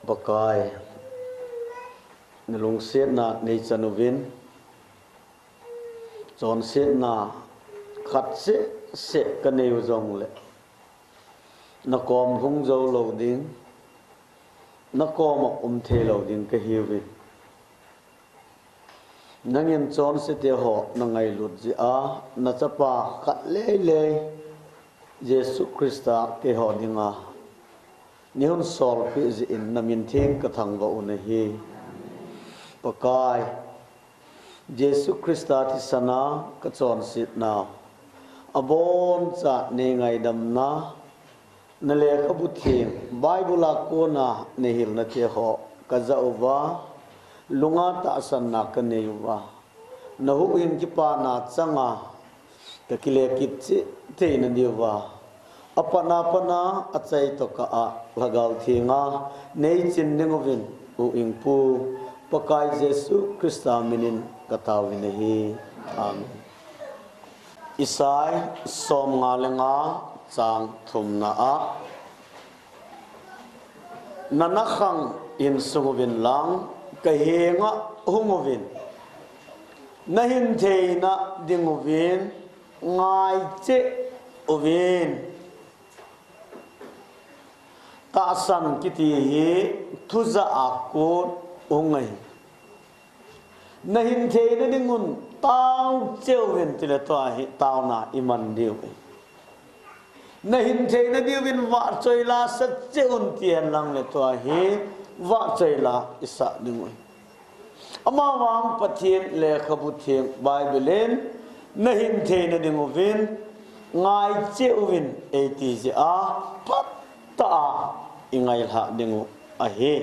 pakai nilung set na nei chanovin chon set na khat se ka nei zong le na kom hung zo lo ding na kom the lo ding ka hiwi nangin chon se te ho na ngai lut ji a na chapa khat le Jesus Christa ke ho dinga nihun sol pi ji in namin thing ka thang wa un hi pakai Jesus Christa ti sana ka chon sit na abon cha ne ngai dam na na le ka bu thing bible ko na ne hil na che ho ka za wa lunga ta san na ka ne wa na hu in ki pa na changa ka kile kit chi te na di wa apana achai to ka a lagaw thinga nei chin ningovin u ing pu pakai Jesus Christa minin katawin hi amen Isai som ngalenga chang thum na a nanakhang in sungovin lang kahenga hungovin nahin theina dingovin ngai che ovin ta san kiti hi thuza akut ungai nahin theina dingun tao cheuven tile to hi tao na iman diu nahin theina diuin wa choila sa cheun tian lang le to hi wa choila isa dingoi ama wang pathin le khabu thing bible nahin theina dingovin ngai cheuin eti ji a patta ingai ha dingu a he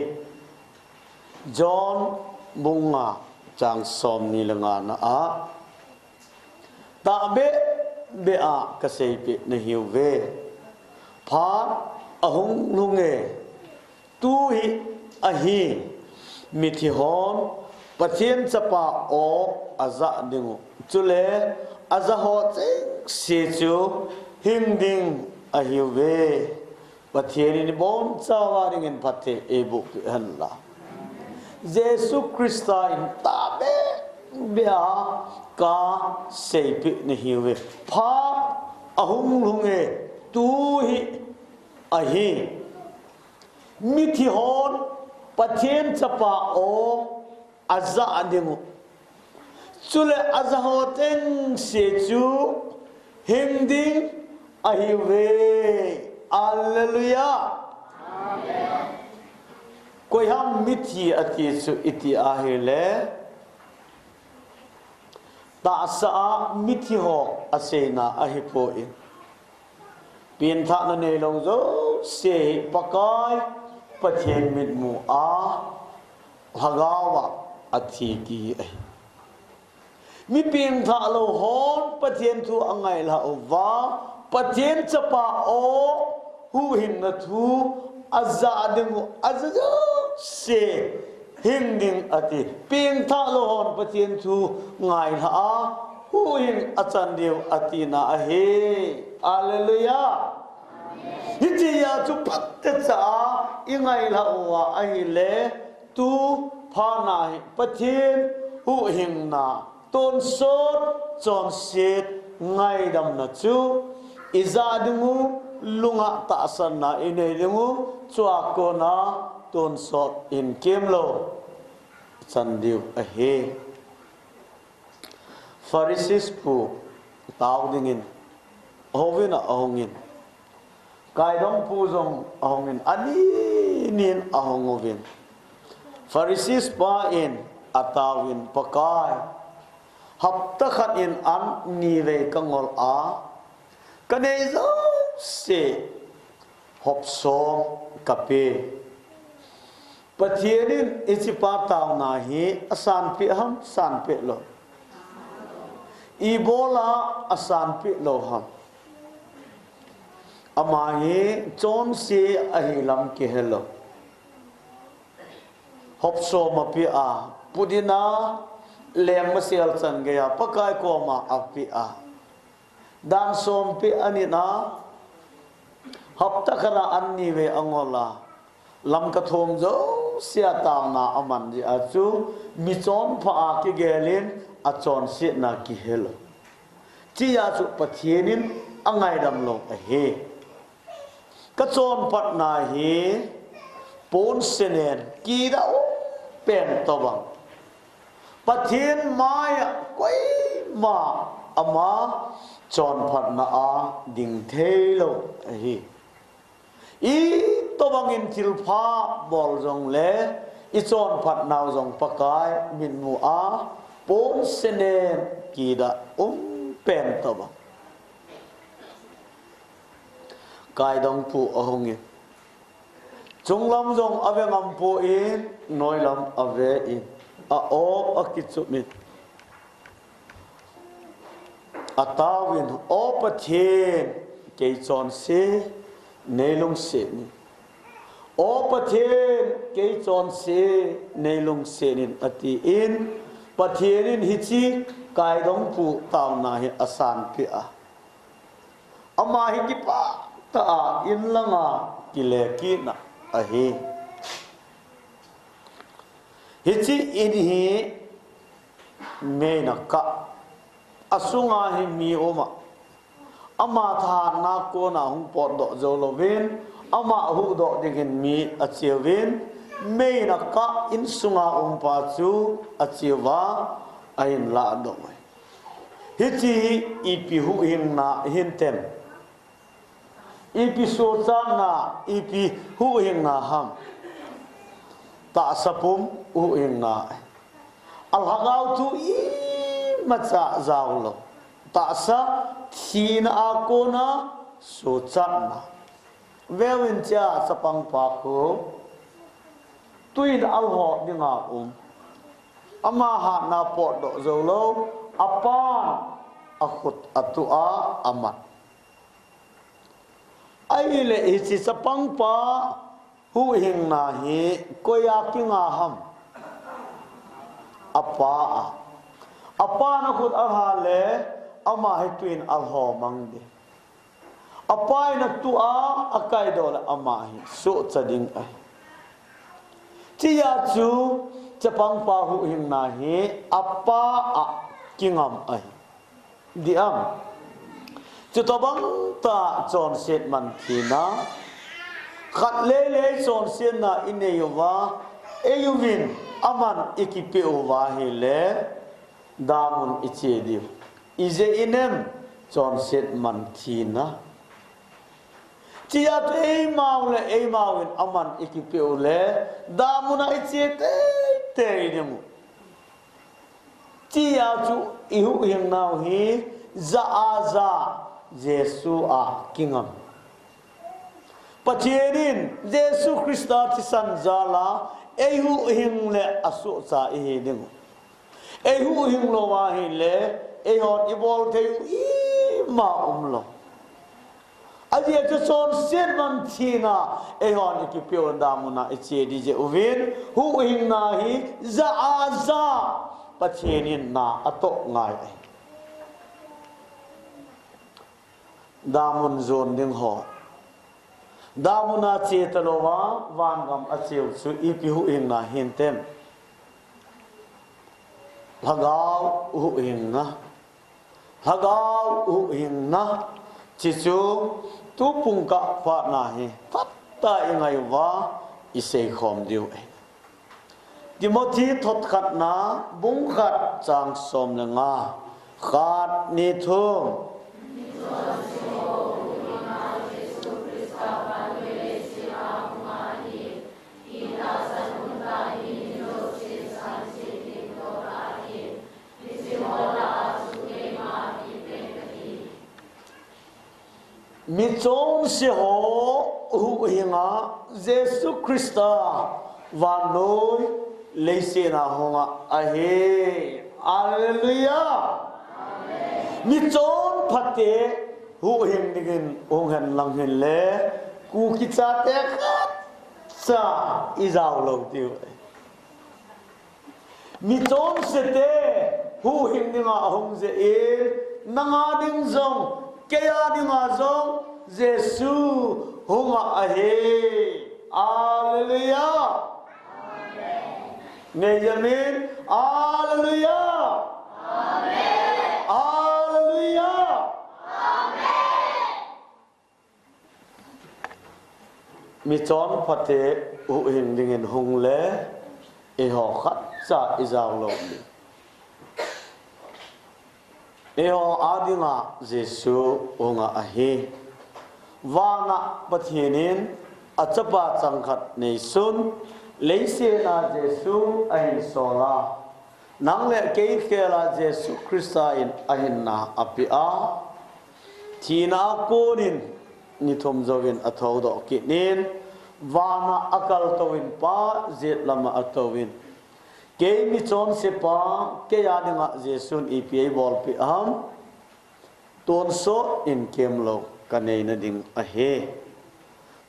John bunga chang som ni langa na a ta be a ka sei pe na hiu ve pha ahung lunge tu hi a hi mi thi hon pathian chapa o aza dingu chule aza ho se chu hing ding a hiu ve pathian ni bon chawaring in phathe e bu han la Jesus Christa in tabe bia ka seipi ni hiwe pha ahung lunge tu hi ahi mithi hon pathian chapa o aza adingu chule aza hoteng se chu hinding ahiwe hallelujah amen koi ham mithi ati su iti ahile ta sa mithi ho asena ahipo in pin tha na ne long zo se pakai pathian mit mu a hagawa athi ki mi pin tha lo hon pathian thu angai la wa pathian chapa o hu hin na thu azza adingu azza se hingding ati ping tha lo hon pathian thu ngai ha hu hin achan deu ati na a he hallelujah amen hiti ya chu patte cha ingai la wa ai le tu pha na pathian hu hing na ton sot chon set ngai dam na chu iza dingu lunga ta san na ine dingu chua ko na ton sot in kemlo chan diu a he Pharisees pu taw dingin hovina ahongin kai dong pu jong ahongin ani nin ahongovin Pharisees pa in atawin pakai hapta khat in an ni ve kangol a kanei zo se hop som kape pathianin ichipa taw na hi asan pi ham san pe lo ibola asan pi lo ham ama hi chon se ahilam ke hello hop som pi a pudina lem masel chan ge ya pakai ko ma api a dan som pi anina hapta khara anni ve angola lam ka thong zo sia ta na aman ji achu mi chon pha ki gelin a chon si na ki helo chi ya chu pathienin angai dam lo a he ka chon pat na hi pon senen ki da pen to bang pathien mai koi ma ama chon phat na a ding thelo a hi i to bangin thil pha bol jong le i chon phat naw jong pakai min mu a pon senen ki da pen to bang kai dong pu ahong in chung lam jong ave ngam pu in noi lam ave in a o a kitsu mit atawin o pathen ke chon se neilung se ni o pathen ke chon se neilung se nin ati in pathenin hichi kai dong pu taw na hi asan pi a ama hi ki pa ta in langa kile ki na a hi hichi in hi me na ka asunga hi mi oma ama tha na ko na hung pot do zo lovin ama hu do dingin mi achiwin me na ka in sunga pa chu achiwa ain la do hichi ipi hu hin na hin tem ipi so cha na ipi hu hin na ham ta sapum hu hin na al hagau tu i macha zawlo ta sa thin akona so cha na vewin cha sapang pa ko tuin al ho dinga ama ha na po do zolo apa akhut atua amat ai le isi sapang pa hu hing na hi koya ki nga ham apa na khut aha le ama hi twin al ho mang de apa na tua akai do la ama hi so chading ai chi ya chu chapang pa hu hing na hi apa a kingam ai diam chu to bang ta chon set man thina khat le chon sen na ineyowa eyuvin aman ikipe wa hi le damun ichedi ize inem chon set man thina chia te maule e mawin aman ikipe le damuna ichete te nemu chia chu ihu hing naw hi za Jesu a kingam pacherin Jesu Christa ti sanjala ehu hing le asu sa e demu ehu hing lo wa hi le ehon ibol te i ma umlo aje to son sen man thina ehon ki pyo damuna iche di je uvin hu hing na hi za pacherin na atok ngai damun zon ding ho damuna chetalowa wangam achiu su ipi hu in na hintem hagau hu in na chichu tu pungka pa na hi tatta ingai wa isei khom diu Timothy thot khat na bung khat chang som le nga khat ni thum mi chong se ho hu hinga Jesu Christa wa noi leise na honga ahe hallelujah amen mi chong phate hu hing digin ong han lang hin le ku ki cha te khat cha izao lo tiu mi chong se te hu hing dinga hong je e nanga ding zong kaya ni nga zong Jesu hunga ahe Hallelujah. Benjamin, Hallelujah. Hallelujah. Mi chọn phát thế u hình đình hùng lễ e họ khát sa izao lo đi e họ adi nga Giêsu nga ahi và na pathianin achapa changkhat nei sun leise na Giêsu ahin sola nang le ke khela Giêsu Christa in ahin na apia thina konin ni thom zovin athau do kinin vana akal towin pa zet lama atowin ke mi chon se pa ke ya nga Jesun ipa bol pi am ton so in kemlo kanei na ding ahe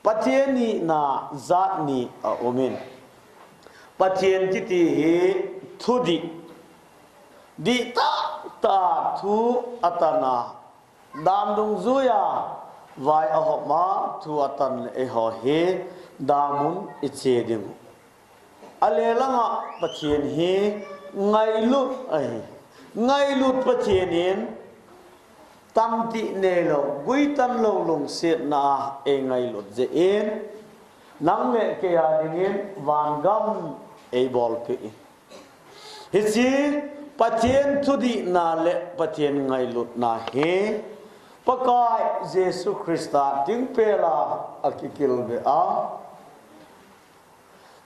pathiani na zat ni a omin pathian ti ti hi thudi di ta thu atana dam dung zuya vai a homa thu atan e ho he damun iche dim alelanga pathian hi ngai lut pathianin tamti nelo guitan lo long set na e ngai lut je in nang le ke ya dingin wangam e bol pe hichi pathian thudi na le pathian ngai lut na he pakai Jesu Christa ting pela akikil be a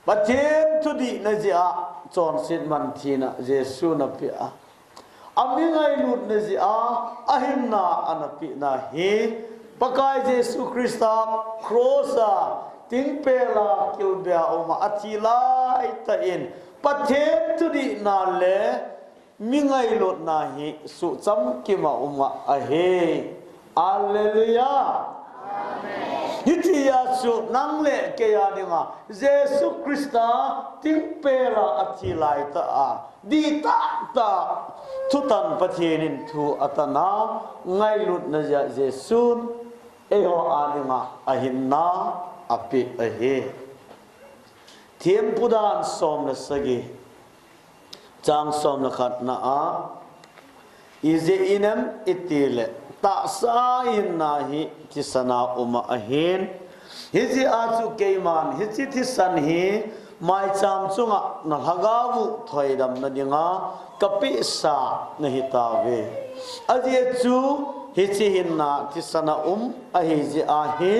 pathian thudi na ja chon sit man thina Jesu na pe a ami ngai lut na ja ahinna anapi na he pakai Jesu Christa crossa ting pela kil be a oma atila ita in pathian thudi na le mi ngai lut na hi su cham ki ma uma a he Hallelujah. Amen. Hitiya su nang le ke ya dinga Jesu Christa ting pela athilai ta a di ta tutan pathianin thu atana ngai lut na ja Jesun e ho adinga ahinna api ahe thiam pudan som na sagi chang som na khat na a ize inam itile ta sa innahi tisana uma ahin hizi achu keiman hizi tisan hi mai cham chunga na hagawu thoidam na dinga kapi sa na hitawe aje chu hizi hinna tisana ahizi ahi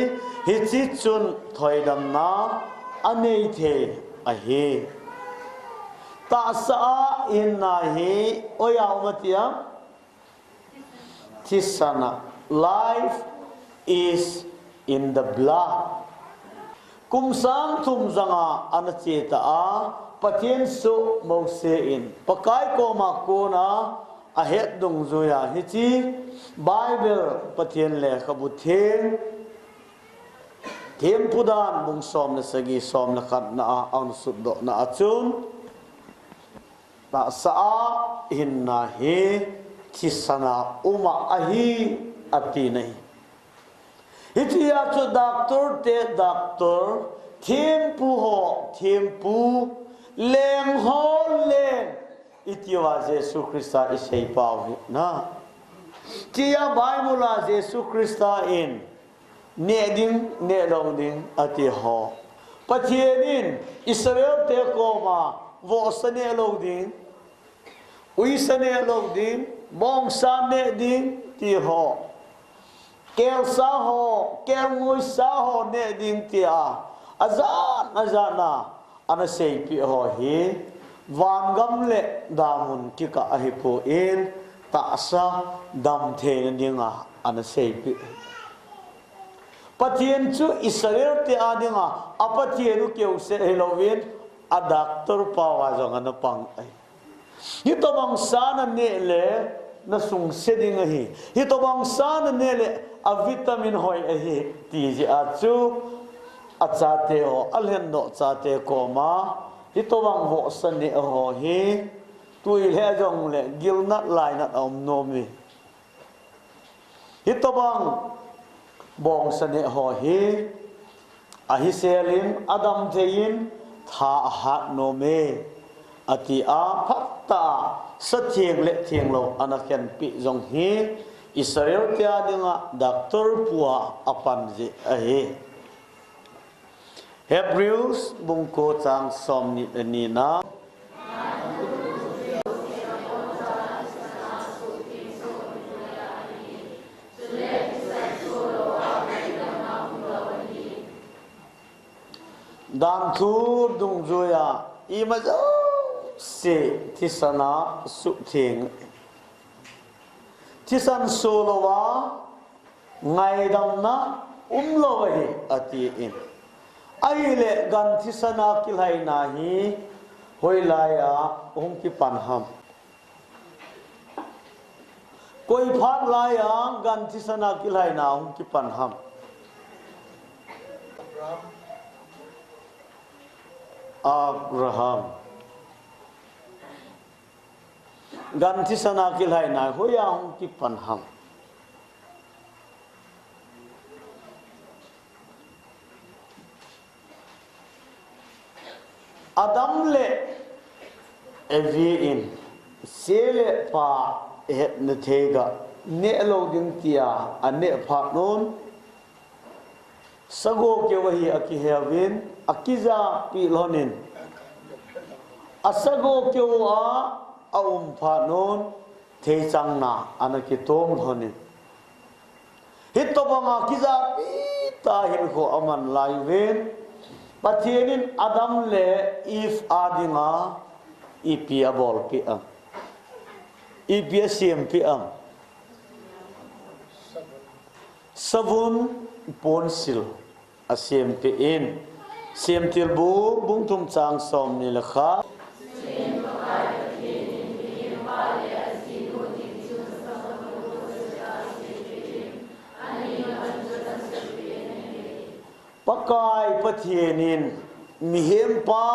hizi chun thoidam na anei the ahi ta sa innahi oya umatia Tisana, life is in the blood. Kumsang tum zanga anacheta a patien so mose in pakai ko makona ahet dung zoya hichi Bible patien le kabuthen them pudan bung som na sagi som na khat na ang suddo na achun ta sa hinna he tisana uma ahi ati nahi hitiya chu doctor te doctor thempu ho thempu leng ho leng itiwa Jesu Christa isei pau na tia Bible Jesu Christa in ne ding ne long ding ati ho patienin Israel te koma vo sane long ding ui sane long ding mong sa ne ding ti ho kel sa ho kel ngui sa ho ne ding ti a azana ana sei pi ho hi van gam le damun ki ka a hi po in ta sa dam the ninga ana sei pi patien chu Israel te adinga apathienu keu se Halloween a doctor pa wa jong ana pang ai hito bang sana ne le na sung seding hi hito bang sana ne le a vitamin hoi hi ti ji a chu a cha te o alhen no cha te ko ma hito bang vo san ne ho hi tui le jong le gil na lai na om no mi hito bang bong san ne ho hi ahiselin adam thein tha hat no me ati a phatta sathieng le thieng lo anakhen pi jong hi Israel tia dinga doctor puwa apan je ahe Hebrews bungko chang som ni na dan thu dung zoya imazo se tisana su thing tisan solowa ngai dam na umlohi ati in aile gan tisana kilhai na hi hoilaya ki panham koi phat laya gan tisana kilhai na ki panham Abraham ganti sana kilhai na hoyang ki panham Adam le evi in sele pa het ne thega ne lo ding tia ane pha non sago ke wahi aki hewin akiza pi lonin asago ke wa pha non the chang na anaki tom lonin hitobanga kiza pi ta hin ko aman lai wen patienin adam le if adinga ipi abol pi am ipi sim pi am savun ponsil asiem pi in siam tilbu bung thum chang som ni lakha pakai pathienin mihem pa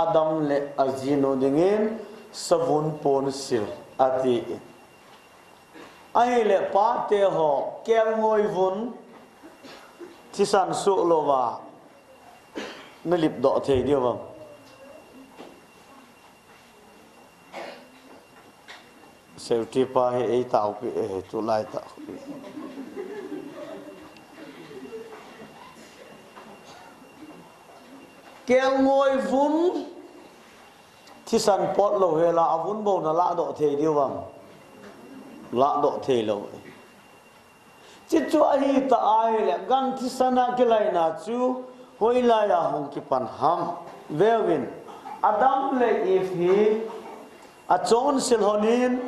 adam le azino dingin savun ponsil ati ai le pa te ho kel ngoi vun thisan su lova nalip do the dio bang safety pa he ei tau pi tu lai ta kel ngoi vun thisan pot lo he la avun bo na la do the dio bang la do the lo chichu ahi ta ai le gan thisana kilai na chu hoila ya hong ki pan ham vewin adam le if hi a chon sil honin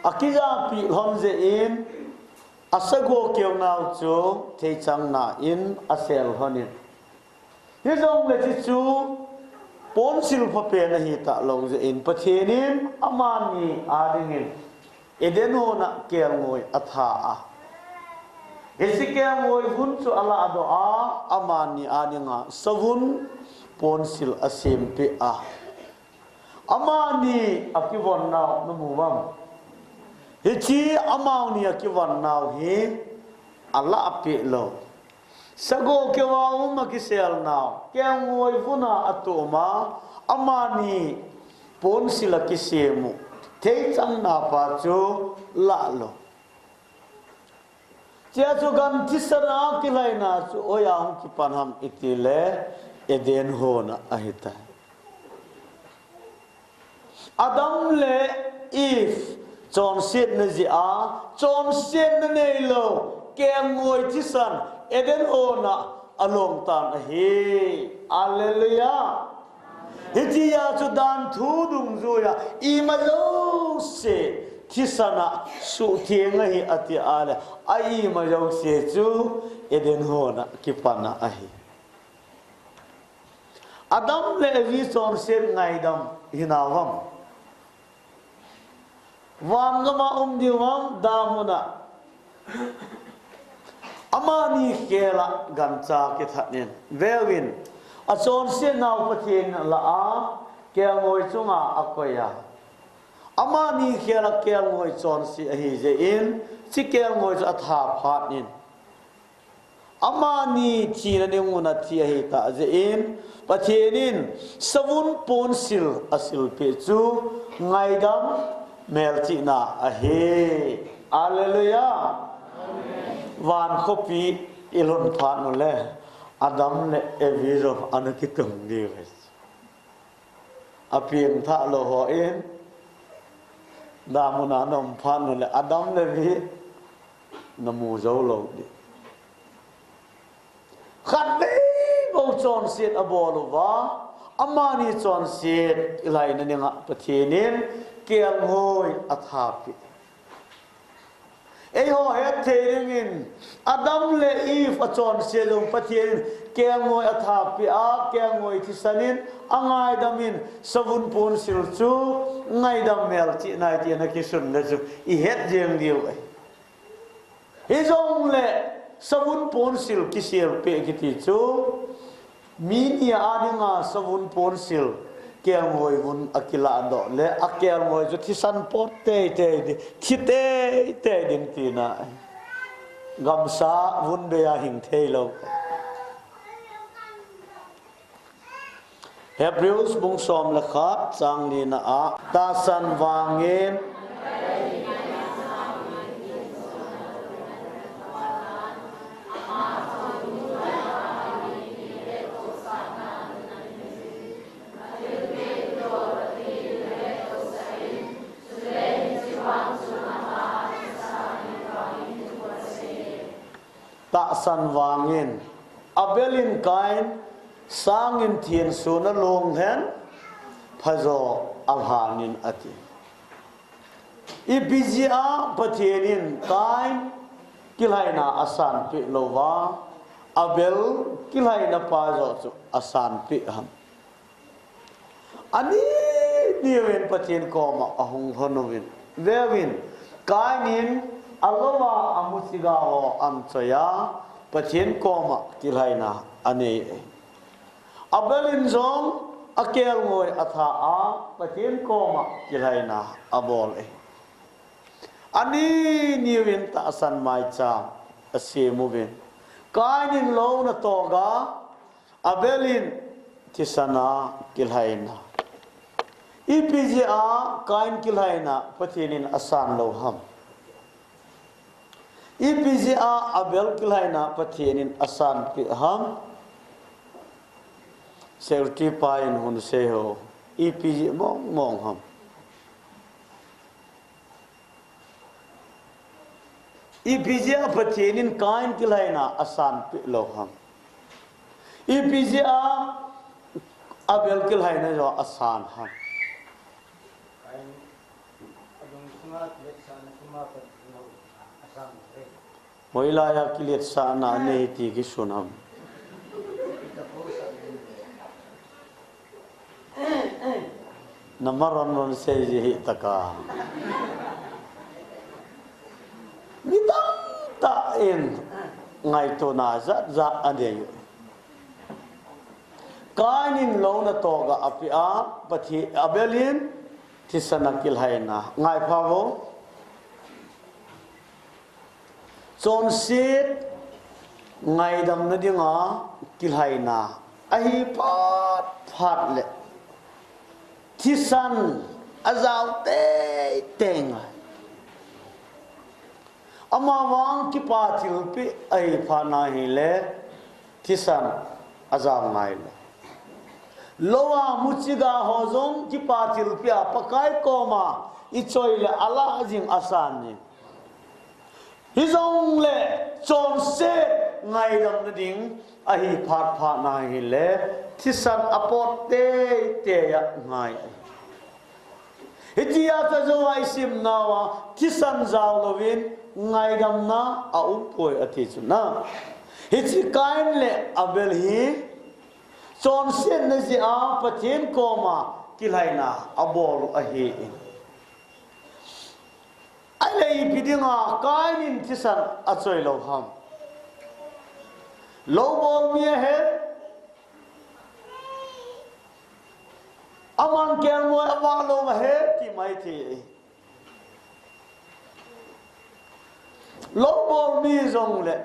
akiza pi honze in asago keu nau chu thei chang na in asel honin hi jong le chichu pon sil pha pe na hi ta lo je in pathenin amani adingin edeno na kel ngoi atha a Ezekiel ngoi vun chu ala ado a amani aninga savun ponsil asim pe a amani akivon naw numuwam hichi amani akivon naw hi ala ape lo sago kewa makisel naw ke ngoi vuna atoma amani ponsil akisemu thei chang na pa chu la lo chia chu gan tisana kilai na chu oyang ki panham itile eden hona ahita adam le if chon sit na ji a chon sit na nei lo kem ngoi tisan eden hona along tan hi hallelujah hitia chu dan thu dung zoya imalo se tisana su thienga hi ati ale ai ma yo se chu eden hona ki pana ahi adam le vi son sen ngai dam hinawam wangama diwam damuna amani kela gancha ke thatnen vewin a chon sen naw pathin la a ke ngoi chunga akoya amani khela kel ngoi chon si hi je in chi kel ngoi atha phat nin amani chi na ninguna thi hi ta je in pathenin savun pon sil asil pe chu ngaidam mel chi na a he hallelujah van khopi ilon pha no le adam le eviro anakitum ni ves apieng tha lo ho in damuna nom pha no le adam le vi namu zo lo di khát đi bầu tròn xiết ở bò lô vá amani tròn xiết lại nên ngã bát thiên nên kiêng ngồi ở tháp ấy họ hết thế nên Adam le Eve ở tròn xiết lông bát thiên kiêng ngồi ở tháp kiêng ngồi thì sanin angai damin savun pon sil chu ngay đam mel chị này chị nó kia xuân là chu i hết riêng điều ấy ấy giống lệ savun pon sil kisir pe kiti chu minia adinga savun pon sil ke ngoi vun akila do le akel ngoi ju thisan pot te te ding ti na gamsa vun be a hing thei lo Hebrews bung som la khat chang ni na a ta san wangin ta san wangin abelin kain sangin thien suna long hen phazo alhanin ati ibizia pathienin kain kilaina asan pi lova abel kilaina pazo chu asan pi ham ani niwen pathin koma ahung honovin vevin kainin alova amusiga ho amchaya pathin koma kilaina ane abelin zong akel ngoi atha a pathin koma kilaina abol ani niwin ta san mai cha asemuvin kainin lo na toga abelin tisana kilaina ipja kain kilaina pathinin asan lo ham ipja abel kilaina pathinin asan pi ham serti pain hun seho ipj mong ham ipja pathinin kain kilaina asan pi lo ham ipja abel kilaina jo asan ham Moilaya kilit sana nehiti kisunam. Namaron non seji taka. Mitang tain ngai to na za ade. Kainin lo na toga apia pati abelin tisana kilhaina ngai phawo chon sit ngai dam na dinga kilhaina ahi pat phat le tisan azau te tenga amawang ki pathil pi ai phana hi le tisan azam ngai le lowa muchiga hozong ki pathil pi apakai koma ichoi le ala jing asan ni hizong le chon se ngai dam na ding ahi phat pha na hi le thisan apot te ya ngai hitia ta zo ai sim nawa thisan zaw lovin ngai dam na a poi athi chu na hichi kain le abel hi chon se na ji a pathin koma kilaina abol ahi ai lei pidinga kainin thisan achoi lo ham lo bol mi he aman kel mo awa lo he ki mai thi lo bol mi zong le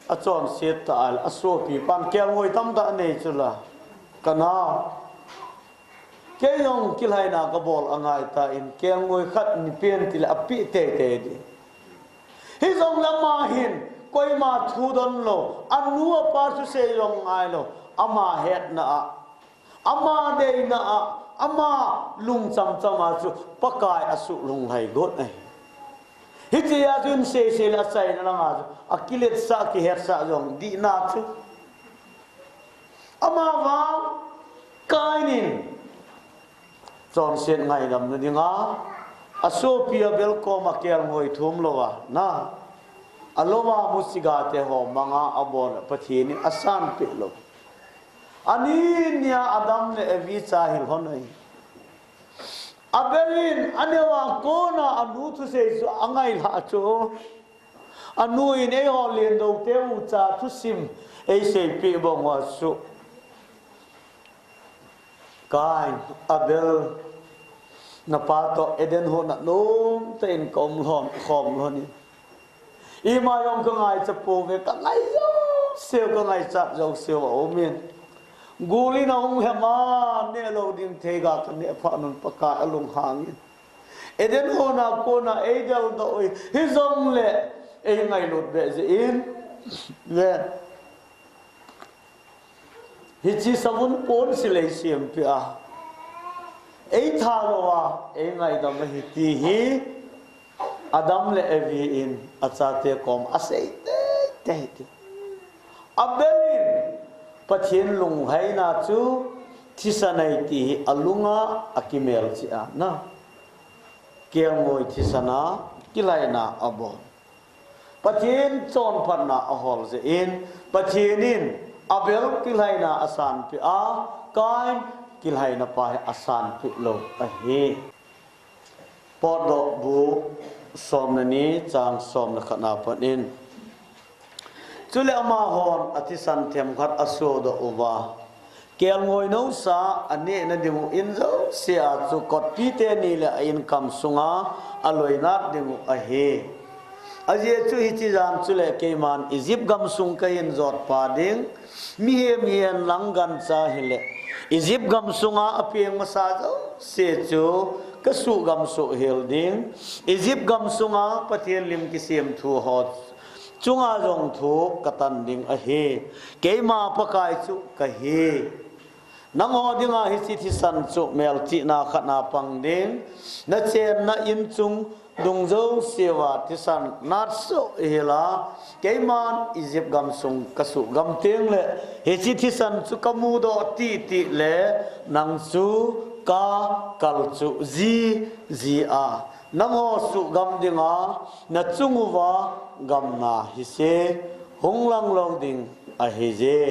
a chon set ta al aso pi pan kel ngoi tam da nei chula kana ke yong kilhai na ka bol angai ta in kel ngoi khat ni pen til api te te di hi zong lama hin koi ma thu don lo anu pa su se yong ai lo ama het na a ama de na a ama lung cham cham a chu pakai asu lung hai got ai hi chi ya jun se la sai na nga akilet sa ki her sa jong di na chu ama wa kainin chon sen ngai lam ni nga aso pia bel ko ma kel ngoi thum lo wa na aloma musiga te ho manga abon pathi ni asan pe lo ani nia adam ne evi chahil honai abelin anewa kona anu thu se su angai la cho anu in e ho len do te u cha thu sim e se pe bo wa su kai abel na pa to eden ho na nom ten kom hon khom lo ni i ma yong ka ngai cha po ve ka ngai yo seo ka ngai cha jo seo o men guli na hong hema ne lo din thega ka ne pha nun paka alung hang eden ho na ko na e dal do hi zong le e ngai lot be je in le hi chi sabun pon silei siam pi a e tha lo wa e ngai da ma hi ti hi adam le evi in achate kom asei te abelin pathin lung hai na chu thisanai ti alunga akimel chi a na kiangoi thisana kilaina abo pathin chon phan na ahol je in pathinin abel kilaina asan pi a kain kilaina pa asan pi lo a he podo bu somnani chang som na khana panin chule ama hon atisan them khat aso do uwa kel ngoi no sa ane na dimu in zo sia chu kot pi te ni la income sunga aloina dimu a he aje chu hi chi jam chule ke man egypt gam sung ka in zot pa ding mi he langan cha hile egypt gam sunga apeng masa zo se chu kasu gam so helding egypt gam sunga pathian lim ki sem thu hot chunga jong thu katan ding a he keima pakai chu ka he nang ho dinga hi chi thi san chu mel chi na khana pang ding na chem na in chung dung zo sewa ti san nat so hela keiman egypt gam sung kasu gam teng le he chi thi san chu kamu do ti le nang chu ka kal chu zi a nang ho su gam dinga na chunguwa gam na hi se honglang long ding a he je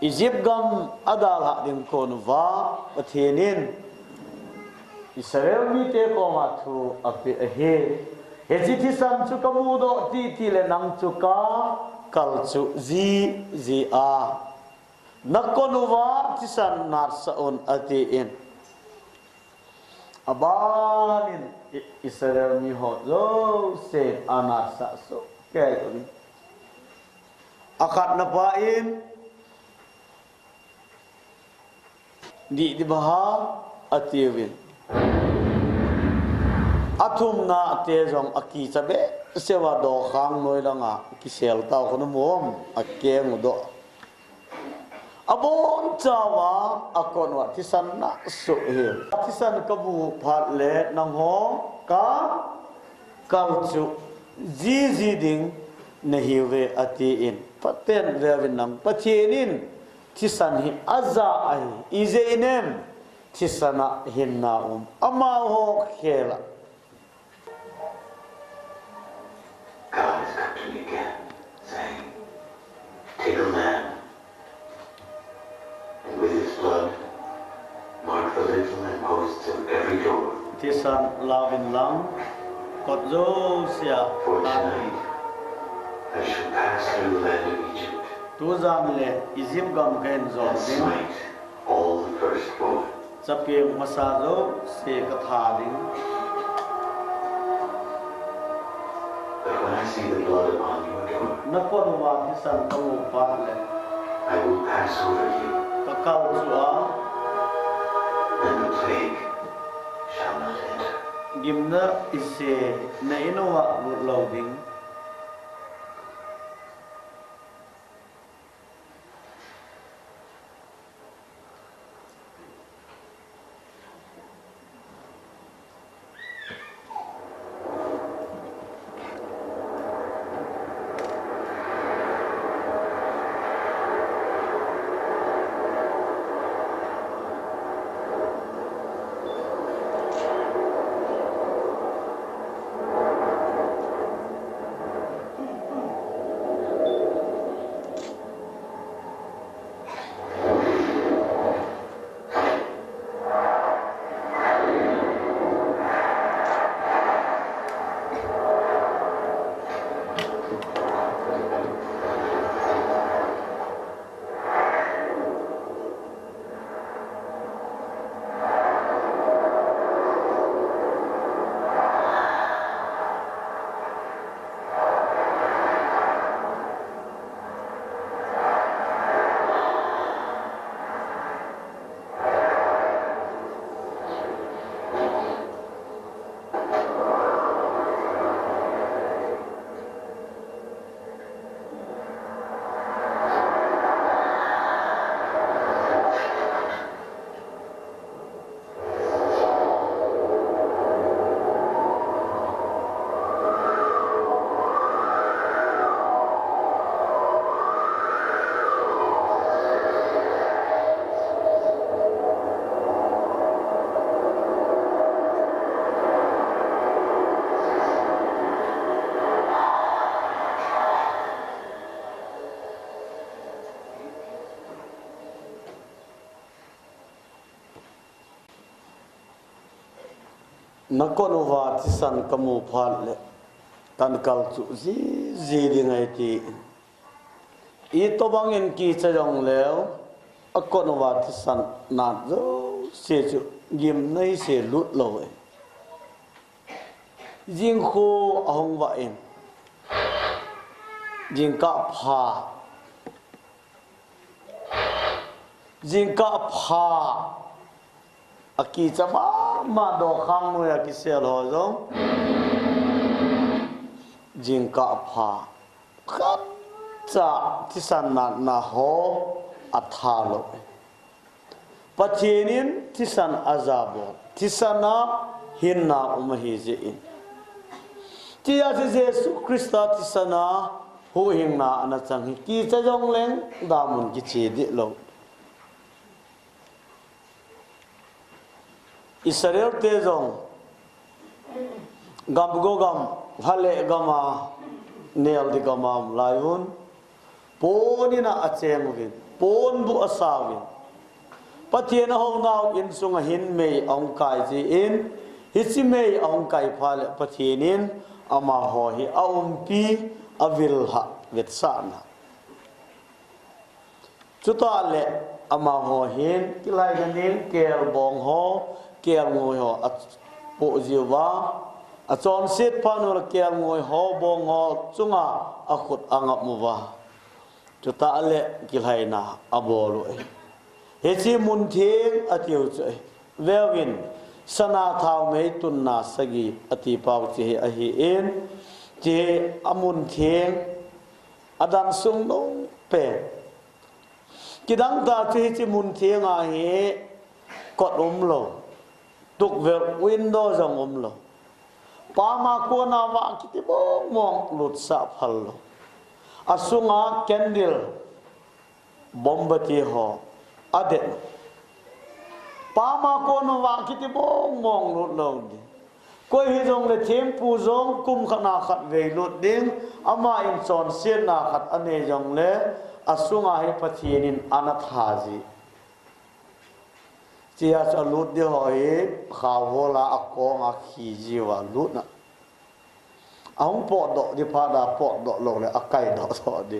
egypt gam adal ha ding kon wa pathenin israel mi te ko ma thu api a he chi thi sam chu kamu do ti le nang chu ka kal chu zi a nakonuwa tisan narsa on ati in abanin israel mi ho zo se anarsa so ke akat na pa in di baha atiwin athum na te jong aki chabe sewa do khang noi langa kisel taw khono mom akeng do abon chawa akon wa thisan na su he thisan kabu phat le nang ho ka kal chu ji ding nahi we ati in paten revin nam pathinin thisan hi aza ai ize inem thisana hinna ama ho khela God has come to me again, saying, take a lamb, and with his blood, mark the lintel and posts of every door. Tisan lavin lang, kotzo siya For tonight, I shall pass through the land of Egypt, tuzan le izim gam ken zo and ding smite all the firstborn. chapeng masazo se katha ding But when I see the blood upon you Nakonwa kisan kamu patle. I will pass over you, Kakau chua and the plague shall not enter. gimna ise na inowa loading. Nakonwa tisan kamu patle. Tan kal chu zi di ngai ti. I to bangin ki chajong leo. Akonwa tisan na zo se chu gim nei se lut lo. Jing khu ahong wa in. Jing ka pha. Jing ka pha. Aki chama ma do khang no ya ki sel ho zo jing ka pha khat cha tisan na ho athalo patinin tisan azabo tisana hinna umhi je in tia je Jesu Krista tisana hu hingna ana chang ki cha jong leng damun ki chi di lo Israel te zong gam go gam hale gama nel di gama layun ponina acheng win pon bu asawin pathiena ho naw in sunga hin mei ong kai ji in hichi mei ong kai phale pathienin ama ho hi aumpi avil ha vetsana chutale ama ho hin kilai ganin kel bong ho kel ngoi ho po jiwa a chon sit panur kel ngoi ho bong ho chunga a khut angap muwa chuta le kilhaina abolu he chi mun thing atiu chai velwin sana thau mei tunna sagi ati pau chi a hi in che amun thing adan sung no pe kidang ta chi mun thing a he kot lo tuk ver window jong lo pama ko na wa kiti bong mong lut sa phal lo asunga candle bombati ho ade pama ko na wa kiti bong mong lut lo di koi hi jong le them pu jong kum khana khat ve lut ding ama in chon sen na khat ane jong le asunga hi pathienin anathaji chia cho lut đi hỏi khảo vô là akong a khi jiwa lut na ông pot do di pada pot do lo le akai do so di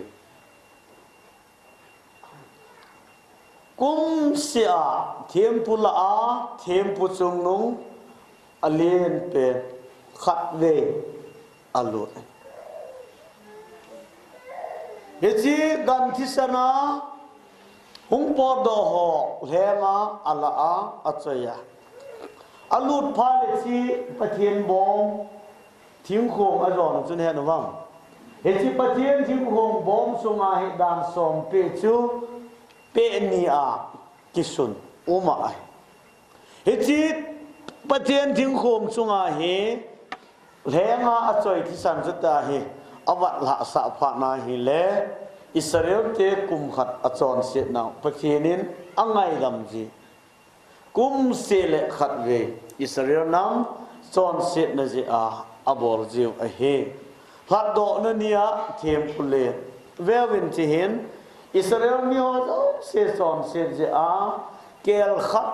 kum sia thiempu la a thiempu chung nung alien pe khat ve alut Hichi gan thisana hung po do ho lenga ala a achaya alut phale chi pathian bom thing khong a ron chun he nawam hichi pathian thing khong bom sunga he dan som pe chu pe ni a kisun uma ai hichi pathian thing khong sunga he lenga achoi thisan chuta he awat la sa pha na hi le Israel te kum khat achon se na pathianin angai dam ji kum se le khat ve Israel nam chon se na ji a abor jiu a he hlat do na nia them pule vewin chi hin Israel mi ho se chon se ji a kel khat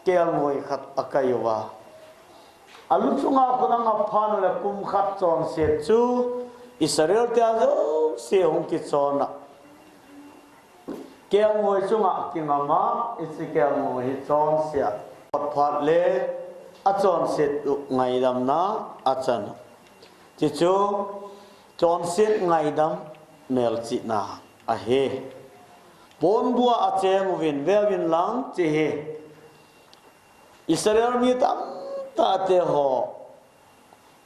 kel moi khat akaywa alu chunga kunanga phan le kum khat chon se chu Israel te azo se hong ki chona kel moi chunga kingama isi kel moi hi chon sia phat le a chon se ngai dam na achan chi chu chon se ngai dam mel chi na a he bon bua a cheng win vewin lang chi he Israel mi tam ta te ho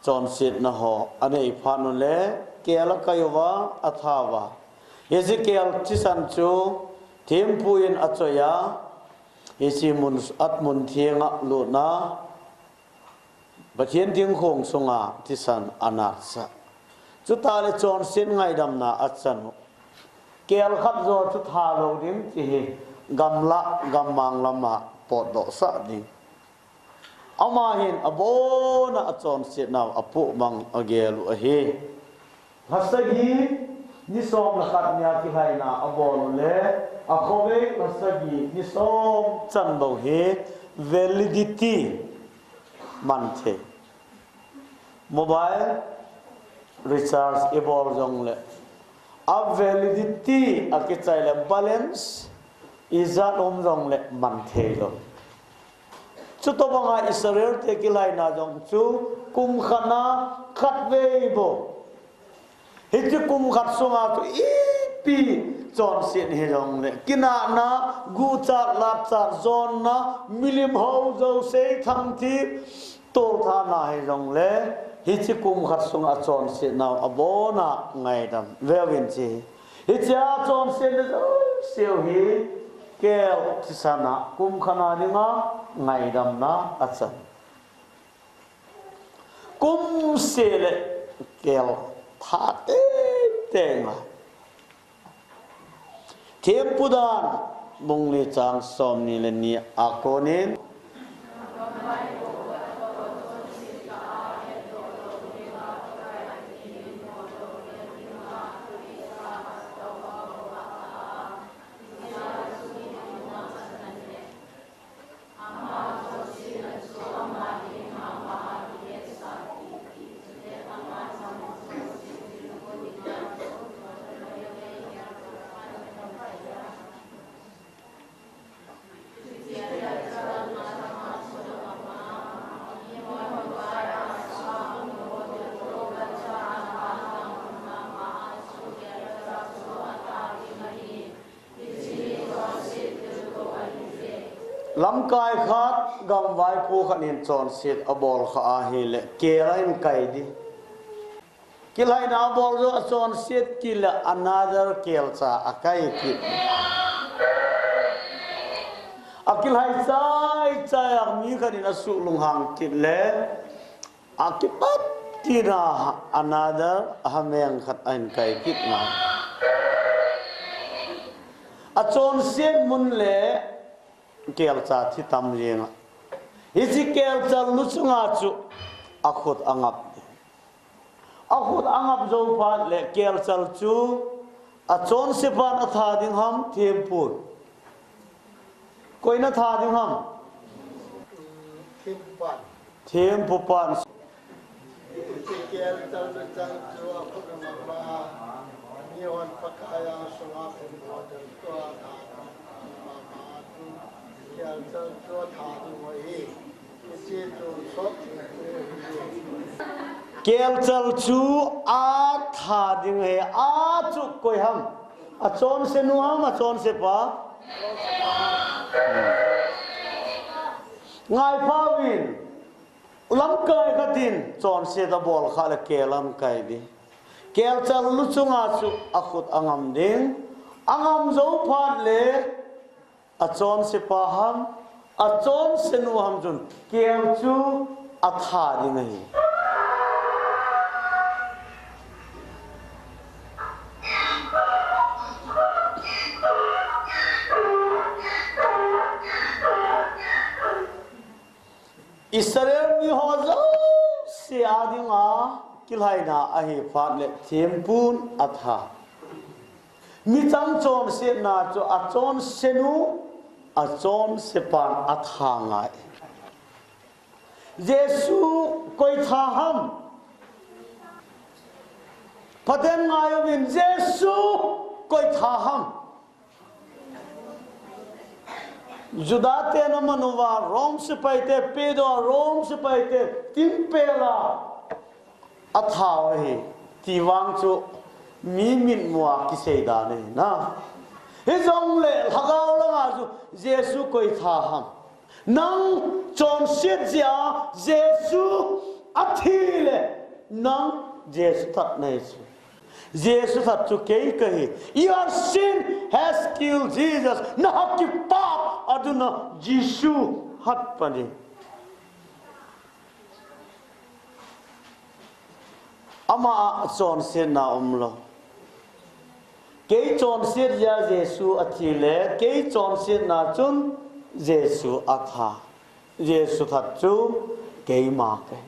chon sit na ho anei phanu le kela kaywa athawa Ezekiel chisan chu thempuin achoya esimun atmun thianga lu na bathian ding khong sunga chisan anatsa chu ta le chon sit ngai dam na achan kel khat zo chu tha lo dim chi gamla gamang lama pot do sa ding ama hin abona achon sit naw apu mang agelu a he hasagi ni som la khat nya ki haina abon le akhobe hasagi ni som chan bo he validity manthe mobile recharge ebor jong le a validity akichai le balance izat jong le manthe lo chuto banga Israel te kilai na jong chu kum khana khat ve bo hichi kum khat sunga tu ipi chon sin he jong le kina na gu cha la cha zon na milim ho zo se tham thi to tha na he jong le hichi kum khat sunga chon sin na abona ngai dam vewin chi hichi a chon sin zo seo hi kel tisana kum khana ninga ngai dam na achan kum sele kel tha te tenga tempudan bungli chang som ni le ni akonin lam kai khat gam vai phu khanin chon sit abol kha a hi le kelain kai di kilai na bol zo chon sit kila another kel cha akai ki akilai chai mi khanin asu lung hang ki le akipat kina another hameng khat an kai ki na a chon sit mun le kel cha thi tam jenga hichi kel cha lu chunga chu akhut angap zo pha le kel chal chu a chon se pan a tha ding ham thempur koina tha ding ham thempu pan hichi kel chal lu chang chu akhut angap la niwan pakaya sunga pun bo dal to Hãy subscribe cho kênh Ghiền Mì Gõ để không bỏ lỡ những video hấp dẫn kel chal chu a tha ding he a chu koi ham a chon se nu ham a chon se pa ngai pa win lam kai ka tin chon se da bol kha la kelam kai di kel chal lu chunga chu a khut angam ding angam zo phat le a chon se pa ham a chon se nu ham jun kel chu a tha ding he Israel mi hozo si adinga kilhaina ahi phat le thimpun atha mi chang chon se na cho a chon senu a chon sepan atha ngai Jesu koi tha ham paden ngai win Jesu koi tha ham Judate na manuwa Rome se paite pedo Rome se paite timpela athaw he tiwang chu mi min muwa ki seida ne na he jong le hagaw la ju Jesu koi tha ham nang chon sit ja Jesu athile nang Jesu that nei chu Jesus had to kahi your sin has killed Jesus na ki pap aduna Jesu hat pani ama chon sin na umlo ke chon sin ya Jesu athile ke chon sin na chun Jesu atha Jesu that chu ke ma ke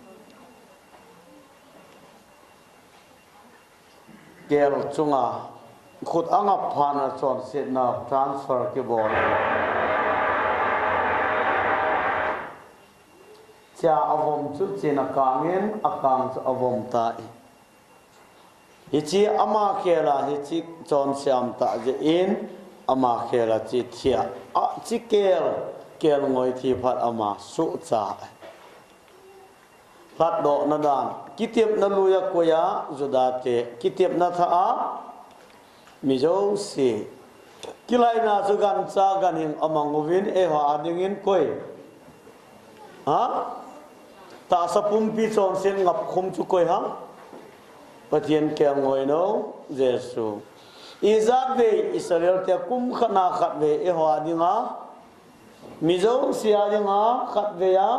kel chunga khut anga phana chon se na transfer ke bol cha avom chu china kangin akang chu avom ta hichi ama khela hichi chon siam ta je in ama khela chi thia a chi kel ngoi thi phat ama su cha phat do na dan kitip na luya koya judate kitip na tha a mizo si kilai na chu gan cha gan hing amangovin e ha adingin koi ha ta sapum pi chon sen ngap khum chu koi ha patien ke ngoi no Jesu izat ve Israel te kum khana khat ve e ha adinga mizo si adinga khat ve ya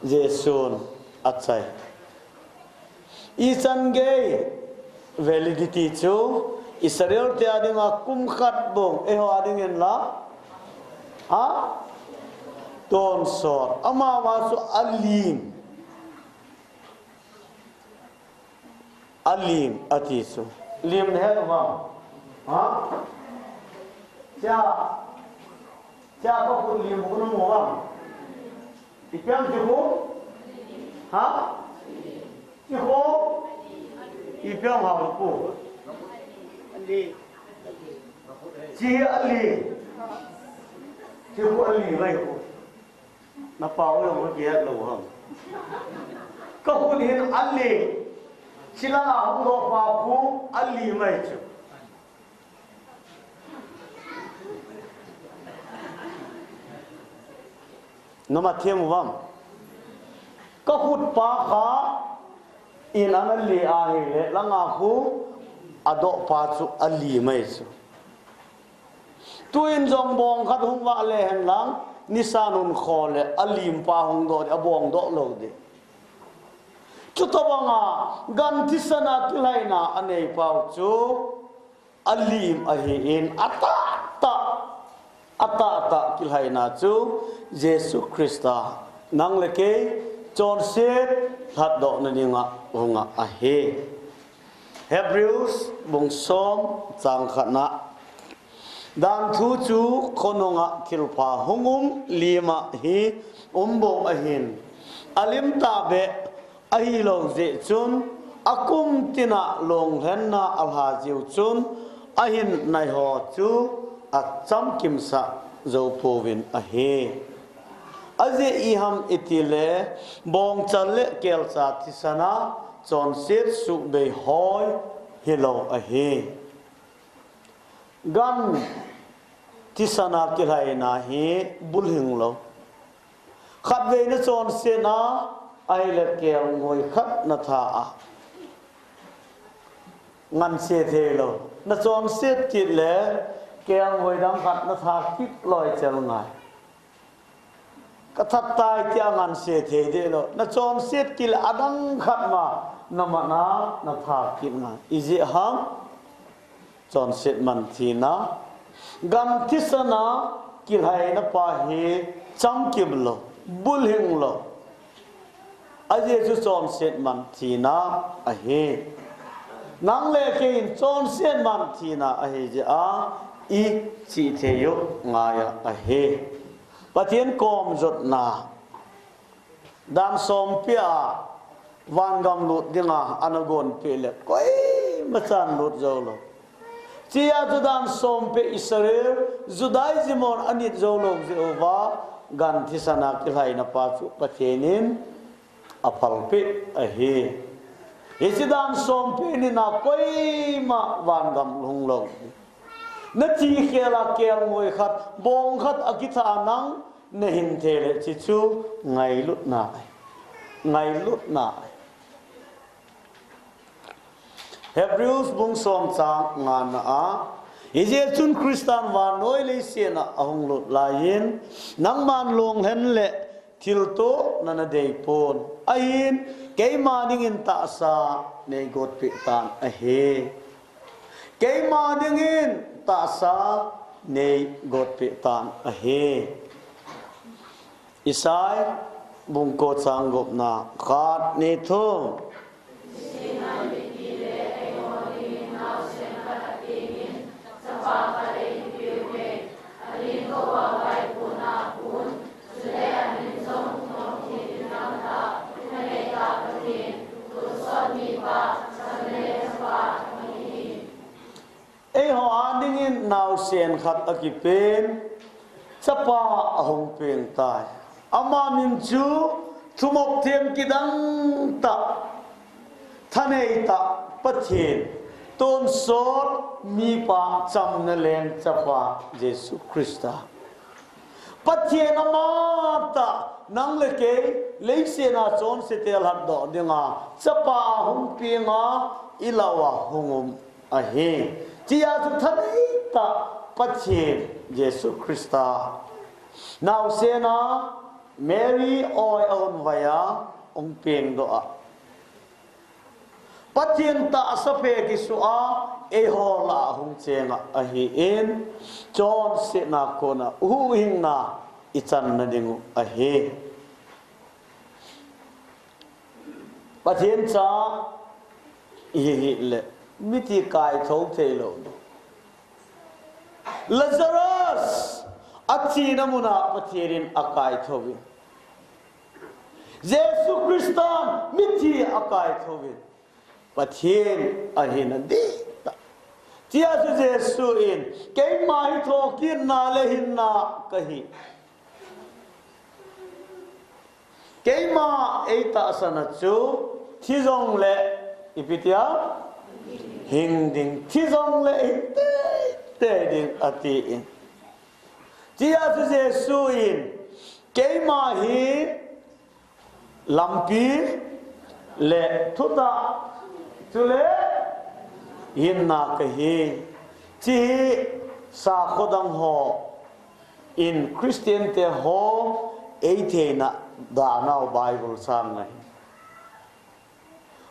Jesu achai isan gay validity chu Israel te adinga kum khat bong e ho adingen la ha ton sor ama wa su alim atisu lim ne ha ha cha ko ku lim ko no wa ikyam ju ha chi ho ikyam ha ko ali chi ali chi ho ali vai ko na pao yo mo kia lo ha ko hu hin ali sila hong do pa pu ali mai chu no ma them wam ka hut pa kha in ali a hi le langa khu ado pa chu ali mai chu tuin jong bong khat hung wa le hen lang nisanun khole alim pa hung do abong do lo de chutawanga gan tisana kilaina anei pau chu alim ahi in ata kilaina chu Jesus Christa nang leke chon set that do na ninga hunga ahe Hebrews bung som chang khana dan thu chu khononga kilpa hungum lima hi umbom ahin alim ta be ahi lo je chun akum tina long henna alha jiu chun ahin nai ho chu acham kimsa zo povin ahe aje iham itile bong challe kelsa tisana chọn xét sự bề hỏi hello a he gan ti sana ki hai na he bul hing lo khát về nó chọn xét na ai là kêu ngồi khát na tha a ngăn xe thế lo nó chọn xét kít lẽ kêu ngồi đang khát na tha kít loi chel ngai cái thắt tay kia ngăn xe thế thế lo nó chọn xét kít là adang khát mà nama na tha kít ngai izi hang chọn xét man thi na gan thi sana kí hai na pa he chang kim lo bul hing lo aje chu chọn xét man thi na a he nang le ke chọn xét man thi na a he je a i chi the yo ngaya a he patien kom jot na dan som pia van gam lut dinga anagon pele koi machan lut zo lo chia judan som pe Israel judaismon anit zo lo jehova gan thisana kilai na pa chu pathenin apal pe a he esidan som pe ni na koi ma van gam lung lo na chi khela kel ngoi khat bong khat akitha nang ne hin thele chi chu ngai lut na Hebrews bung som chang ngan a ije chun Christian wa noi le se na ahung lut lain nang man long hen le thil to nana dei pon ain ke ma ding in ta sa ne got pi tan a he ke ma ding in ta sa ne got pi tan a he Isai bung ko chang gop na khat ne thong ai ho anding in now sen khat akipen chapa ahong peng tai ama min chu thumok them kidang ta thanei ta pathin ton sot mi pa cham na len chapa Jesus Christa pathin ama ta nang le ke leise na chon se tel hat do dinga chapa hum pinga ilawa hungum a he chia chu thanei ta pathin Jesus Christa now se na Mary oi on vaya ong peng do a pathin ta asape ki su a e ho la hung chenga a hi in chon se na kona hu hing na ichan na dingu a he pathin cha hi le miti kai thau the lo Lazarus achi namuna pathirin akai thovin Jesus Christan mithi akai thovin pathin ahina di chia su Jesu in ke mai thokin na le hinna kahi ke ma eita sana chu thizong le ipitia hing ding thizong le te ding ati in chia su Jesu in ke ma hi lampi le thuta chule hinna kahi chi sa khodang ho in Christian te ho eite na da now Bible sang nai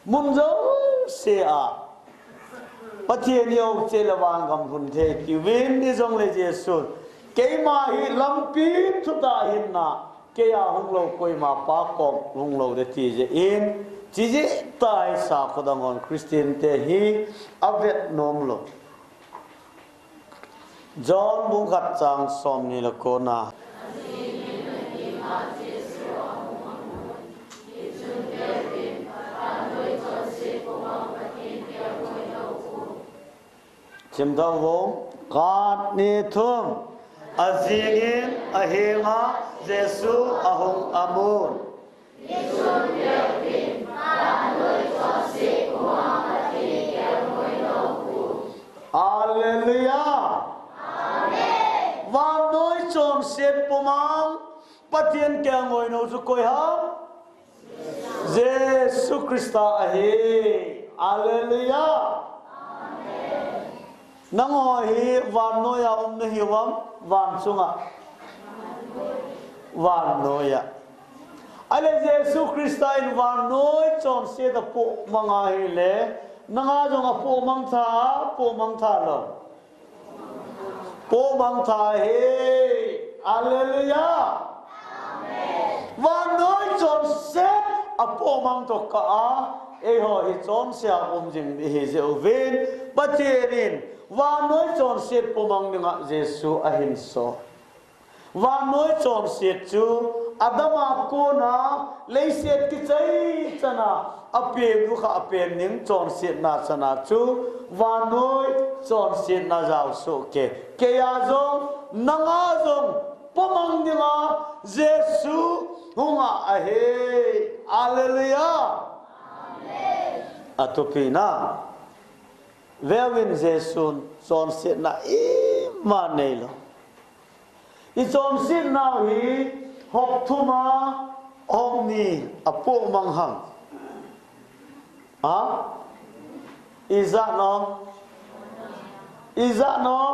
munzo se a pathian yo chelawang gam hun the ki wen ni jong le Jesu ke ma hi lampi thuta hinna ke ya hung lo koi ma pa kom hung lo de ti je in ji je tai sa khodang on Christian te hi avet nom lo John bung khat chang som ni la ko na chim dang vong kat ni thum azingin ahinga Jesu ahong amun Hallelujah. Và nói chọn xét bố mang bắt thiên kẻ ngồi nấu chú coi hả Jesus Christ ahi. Hallelujah. Nang ngồi hi van nói à na hiwam van sunga van nói à ale Jesus Christ in van nói chọn xét the po manga hi le nanga jong a po mang tha lo po mang tha he. Hallelujah. Và nói chọn xét a po mang to ka e ho hi chọn sia jing hi je ven baterin và nói chọn xét po mang nga Jesu a hin so và nói chọn xét chu adama ko na lấy xét ki chai chana apem lu kha apem ning chọn xét na chana chu và nói chọn xét na jaw so ke ya zong nanga zong pomang ninga Jesu hunga ahe. Hallelujah. Amen. Atopina vewin Jesu chọn xét na ma nei lo i chọn xét na hi hop thuma omni apo mang hang ha iza no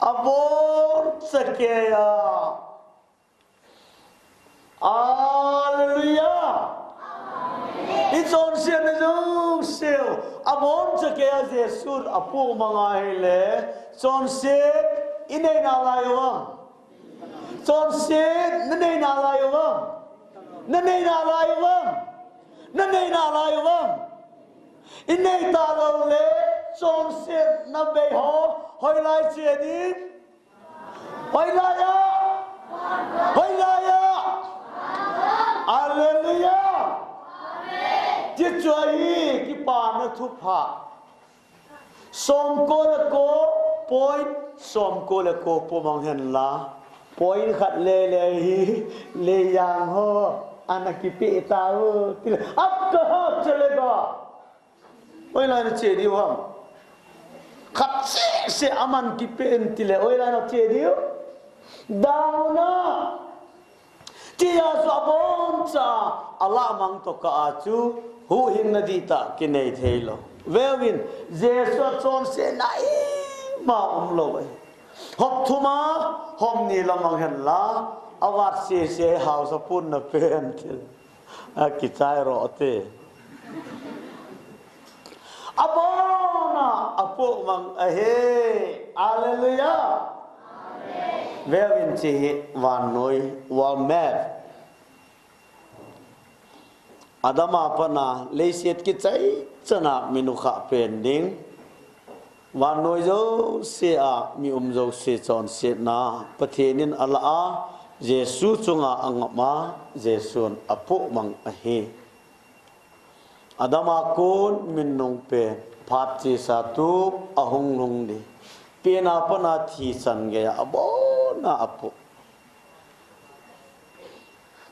abor sakeya. Hallelujah. I chọn xét na zo sel abor sakeya Jesus apo mang hele chọn xét inay na layo chọn xét nanay na layo inay ta lo le chọn xét na be ho hoi lai che đi hoi lai ya. Hallelujah. Ti choi ki pa na thu pha som ko la ko point som ko la ko po mang hen la point khat le hi le yang ho anaki pe ta ho til ap ka ho chalega oi la na che di wam khat se aman ki pe en tile oi la na che di daw na ti ya so bon cha ala mang to ka chu hu hin na di ta ki nei thelo vewin Jesus chon se nai ma lo hop thuma hom ni lamang hen la awat se house pun na pen til a ki chai ro te abona apo mang a he. Hallelujah. Amen. Vewin chi wan noi wa me adama pana leiset ki chai chana minukha pen ding van noi zo se a mi zo se chon se na pathenin ala a Jesu chunga angama Jesun apo mang a he adama kon min nong pe phat chi sa tu ahung lung di pena pana thi san ge abo na apo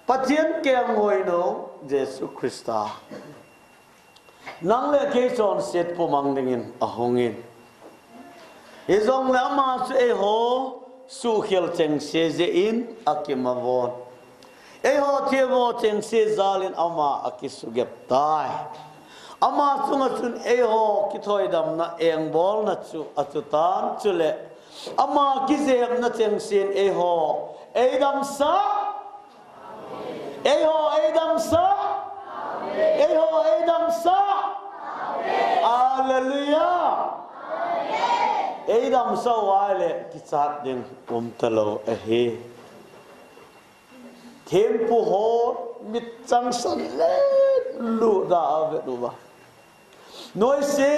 patien ke ngoi no Jesu Christa nang le ke chon set po mang dingin ahongin izong lama su e ho su khel cheng se je in akimavon e ho thevo cheng se zalin ama akisugep tai ama sunga sun e ho ki thoi dam na eng bol na chu atutan chule ama ki zem na cheng sin e ho e dam sa Hallelujah. Edam sa wale ki chat ding talo a he tempo ho mit chang san le lu da ave du ba noi se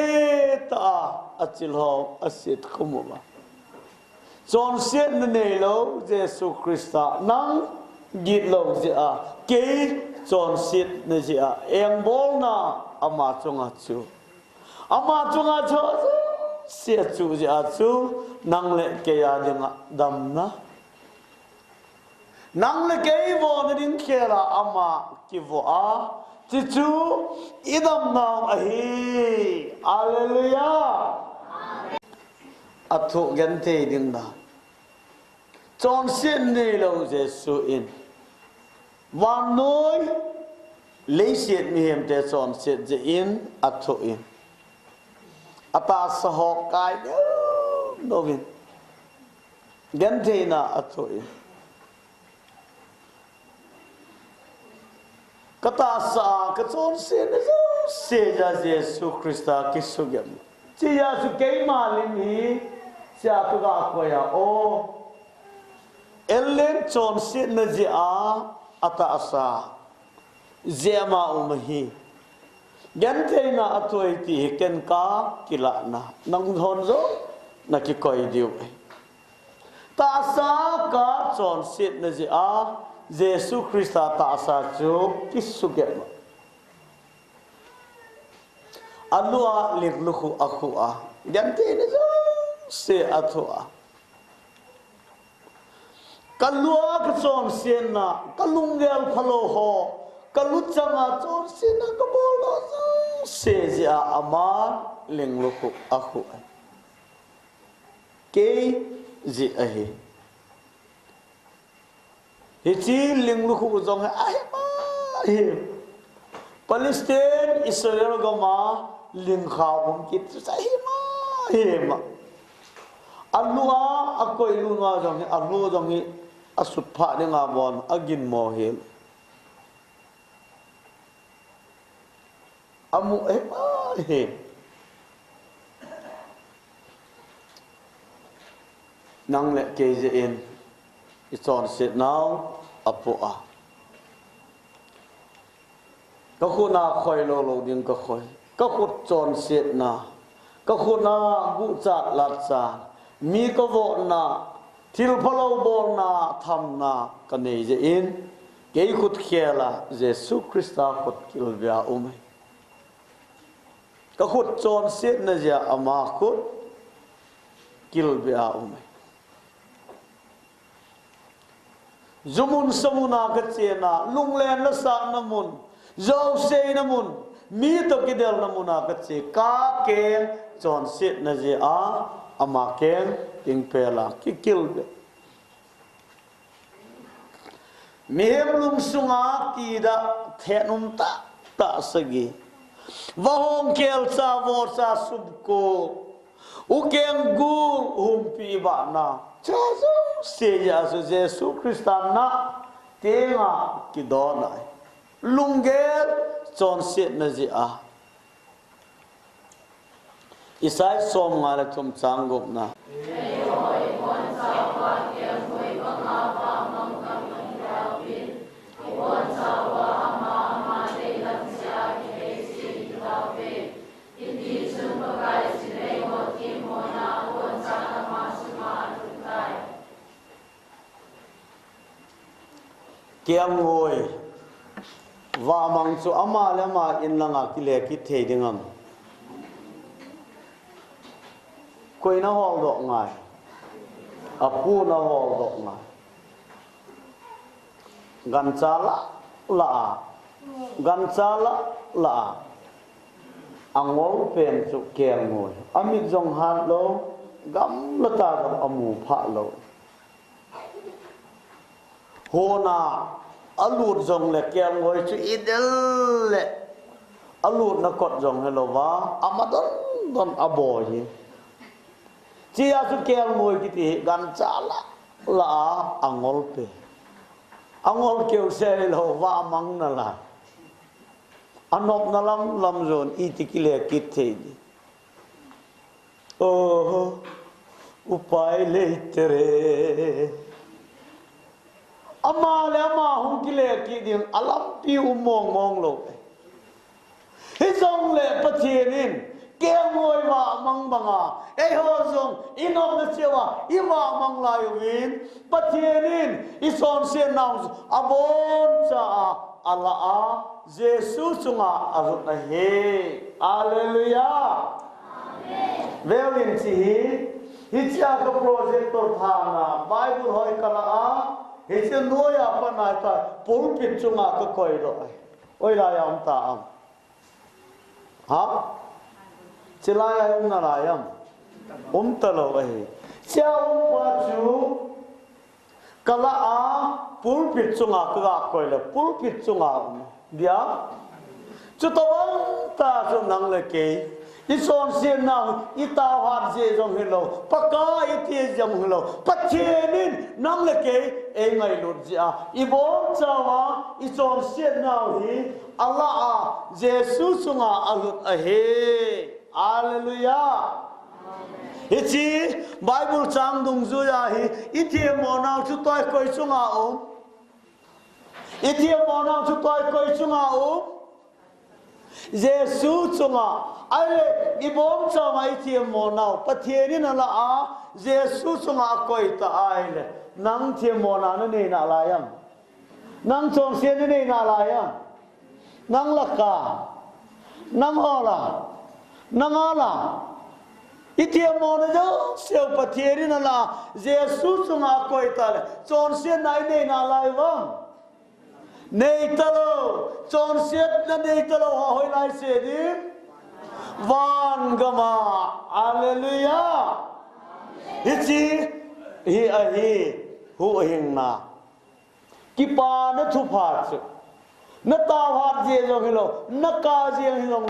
ta achil ho asit khumwa chon se ne lo Jesu Christa nang git lo je a ke chon sit ne je a eng bol na ama chunga chu se chu je a chu nang le ke ya dinga dam na nang le ke vo ne din khela ama ki vo a chi chu idam na a hi. Hallelujah. thu gen te ding na chon sin ne lo Jesu in van noi lấy siết mi hem te chon siết je in thu in ata sa ho kai no vin gen te na thu in kata sa ka chon sin se ja Jesu Christa ki sugam chi ya su ke ma lim hi sia tu ga ko ya o ellen chon sin na ji a ata sa zema umhi gan the na atoi ti ken ka kila na nang hon zo na ki koi diu ta sa ka chon sin na ji a Jesu Christa ta sa chu ki sugam alua lirluhu akua ganti ni se atua kalua ka chon sen na kalungel phalo ho kaluchanga chon sen na kabolo se ja ama lingluhu akua ke ji ahi hichi lingluhu jong ai ma Palestine Israel gama ling khawum kit sai ma hema alua akoi lunga jong alu jong ni asut pha de nga bon agin mo hel amu ma he nang le ke je in it's on sit now apo a ka khu na khoi lo ding ka khoi ka khut chon set na ka khu na gu cha lat cha mi ko vo na thil phalo bol na tham na ka nei je in ke khut khela Jesu Christa khut kil bia ka khut chon set na ja ama khut kil bia zumun samuna ka chena lunglen la sa na mun zo se na mun mi to kidel na muna ka che ka ken chon sit na je a ama ken ting pela ki kilbe mi hem lum sunga ki da thenum ta sagi wa hong kel sa vor sa sub ko u ken gu hum pi ba na cha zo se ya so Jesu Christa na tenga ki do na lungel chon sit na ji a isai som ngala tum changup na kiam ngoi wa mang chu ama lama in langa kile ki the dingam koi na hol do ngai apu na hol do ngai gan chala la angol pen chu kiam ngoi amit jong han lo gam la ta gam amu pha lo hona alut jong le kiam ngoi chu idel le alut na kot jong hello wa amadon don aboyi chia chu kiam ngoi ki ti gan chala la angol pe angol keu se lo wa mang na la anop na lam zon itikile kit the oh upai le tere ama le ama hung kile ki din alam pi mong lo hi jong le pathienin ke ngoi wa mang banga e ho jong inom na chewa I wa mang la win pathienin I son se naung abon cha ala a Jesus chunga azut na he hallelujah amen velin chi hi cha ka projector thana bible hoi kala a he noya pa na ta pulpit chunga ka koi ro oi la yam ta am ha chilaya yam na la yam talo ai chau pa chu kala a pulpit chunga ka koi le pulpit chunga dia chu tawang ta chu nang le ke i son sim nang i ta hat je jong hilo paka i ti jong hilo patienin nang le ke e ngai lut ja i bom chawa i son sim nang hi Allah a Jesus chunga alut a he hallelujah Hichi Bible chang dung zu ya hi ithia monang chu toy koi chunga ithia monang chu toy koi chunga Jesu chunga ai ibom chama ithia monang pathieni na la a Jesu chunga koi ta ai le nang thia mona na ne na la yang nang chong se ne na la yang nang la ka nang hola nang ala Ithia mona jo seo pathieri na la Jesus chunga koi ta chon se nai nei na lai wang nei talo chon se na nei talo hoi lai se di van gama hallelujah hichi hi a hi hu hing na ki pa na thu pha chu na ta hat je jo hilo na ka je hilo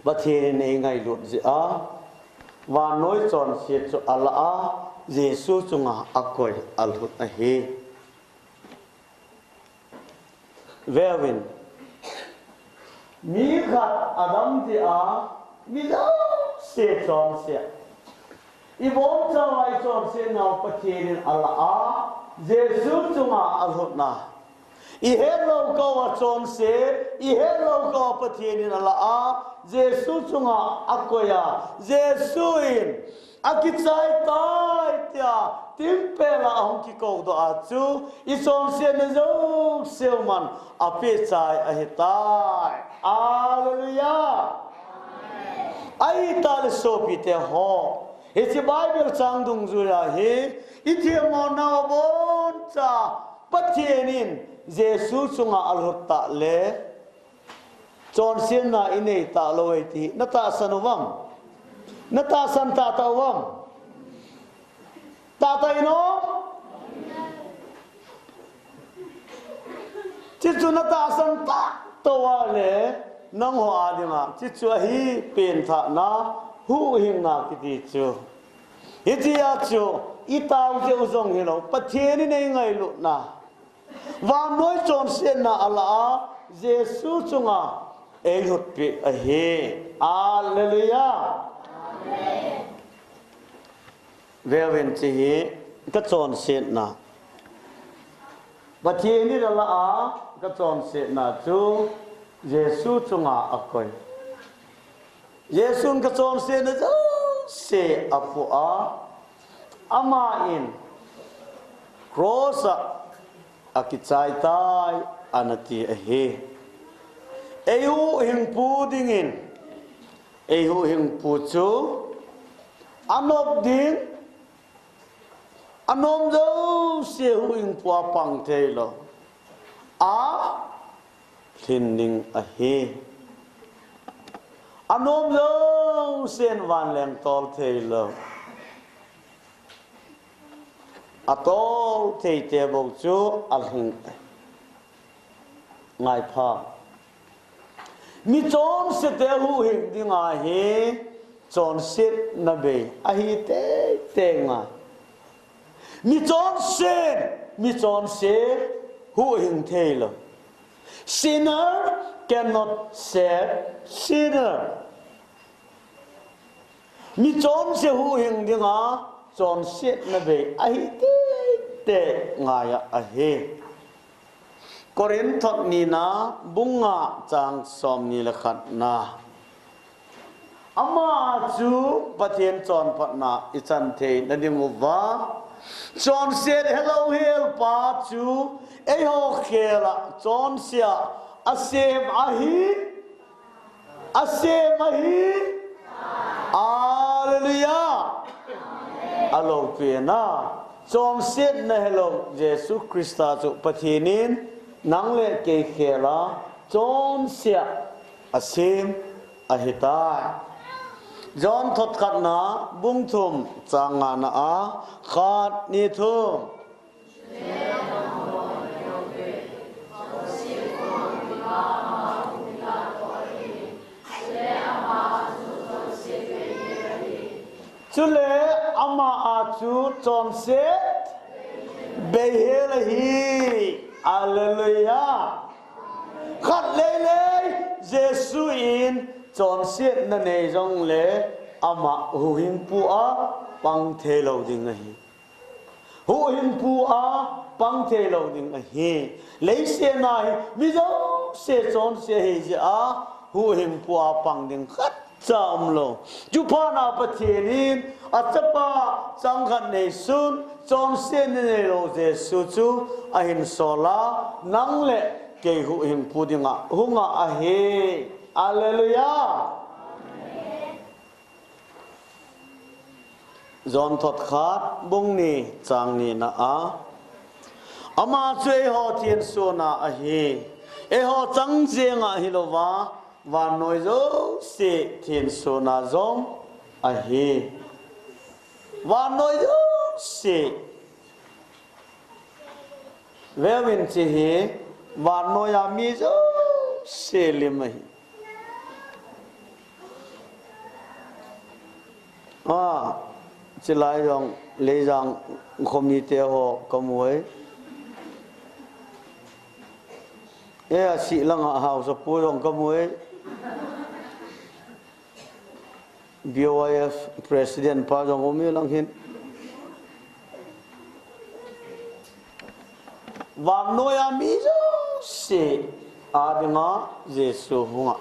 Pathieni nei ngai lut ji a wa noi chon se chu ala a Jesus chunga akoi alhut a he Verwin mi khat adam ji a mi lo se chon se i bom chawai chon se na pathieni ala a Jesus chunga alhut na I hello ko wa chon se I hello ko pathieni ala a Jesus chunga akoya Jesuin akichai tai tia timpela hong ki ko do achu I chon se na zo selman ape chai a hitai hallelujah ai tal so pite ho Hichi Bible chang dung zu ya he ithia mo na bon cha pathienin Jesus chunga alhutta le chon sim na inei ta loi ti na ta sanuwam na ta san ta tawam ta ta ino chichu na ta san ta towa le nang ho adima chichu hi pen tha na hu hing na ki ti chu hichi ya chu itaw je uzong hilo pathieni nei ngai lu na wa noi chon sen na ala Jesus chunga ehut pi a he hallelujah amen Verwin chi hi ka chon sen na pathieni ala a ka chon sen na chu Jesus chunga akoi Jesus ka chon sen na se apu a ama in cross akichai tai anati a he ehu hing pu dingin ehu hing pu chu anop ding anom zo se hu hing pu pang the lo a thinning a he anom zo sen van lem tol the lo atol te te bo chu al hing ngai pha mi chon se te hu hing dinga he chon sit na be a hi te te nga mi chon se hu hing the lo sinner cannot save sinner mi chon se hu hing dinga chon sit na be a hi te nga ya a he Korinthot ni na bunga chang som ni la khat na ama chu pathian chon phat na ichan the na dingu wa chon set hello hel pa chu e ho khela chon sia asem ahi hallelujah alo pe na chon set na hello Jesus Christa chu pathinin nang le ke khela chon sia asim ahita John thot khat na bung thum changa na a khat ni thum chule ama a chu chon se behel hi hallelujah khat le le jesu in chon se na nei jong le ama hu hing pu a pang the lo ding a hi hu hing pu a pang the lo ding a hi le se na hi mi zo se chon se hi ja a hu hing pu a pang ding khat cham lo ju pa na pa thienin a chapa chang khat nei sun chon se ne lo jesu chu a hin sola nang le ke hu hing pu dinga hunga a he hallelujah John thot khat bung ni chang ni na a ama chue ho thiên so na a hi e ho chang jenga hi lo wa noi zo se thiên so na zom a hi wa noi zo se ve win chi hi wa noi a mi zo se lim hi chỉ lại rằng lấy rằng không như thế họ có muối, ấy sĩ lăng hạ hào sập bùi rằng có muối, BOIF president pa rằng có muối lăng hin, và noi ami zo se adinga Jesu hunga.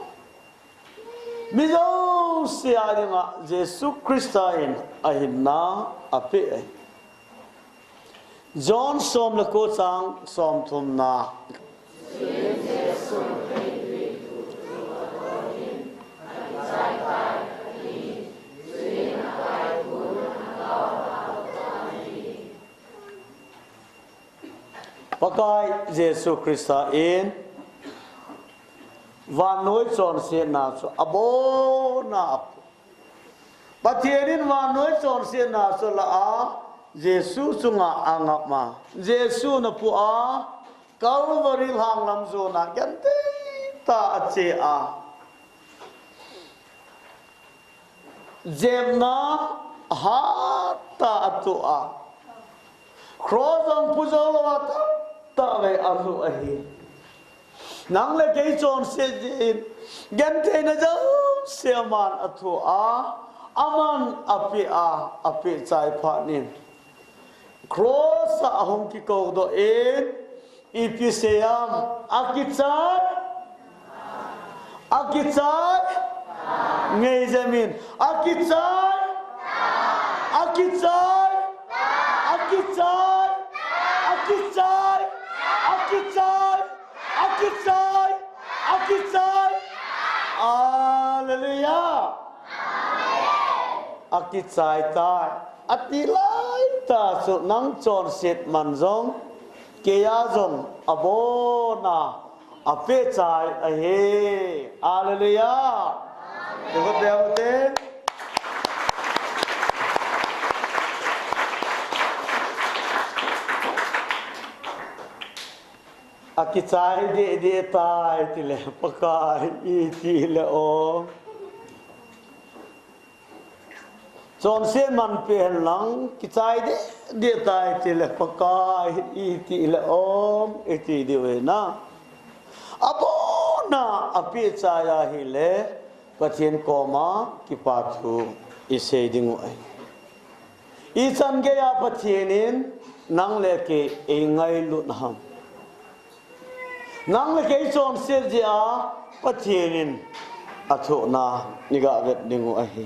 Mizo se adinga Jesu Christain ahina ape John som la ko sang som thum na pakai Jesu Christain và nói chọn xem nào cho abo na bắt thiên và nói chọn xem nào cho là Giêsu chunga angap ma Giêsu na pu Calvary hang lam zo na kente ta che jem na ha ta tu cross on pu zo lo ta ve azu ahi nang le ke chon se in gen te na jo se man athu aman api chai pha nin cross a hong ki ko do in ipiseam akichai ngei zamin akichai hallelujah akichai tai atilai ta su nang chon sit man zong keya zong abona ape chai ahe hallelujah amen akichai de tai tile pakai iti le o chon se man pen lang kichai de tai tile pakai iti le om iti de we na abona api chaya hi le pathian koma ki pathu ise dingu ai I chan ge ya pathianin nang le ke engai lut ham nang le ke chon se je pathianin athu na niga vet dingu ai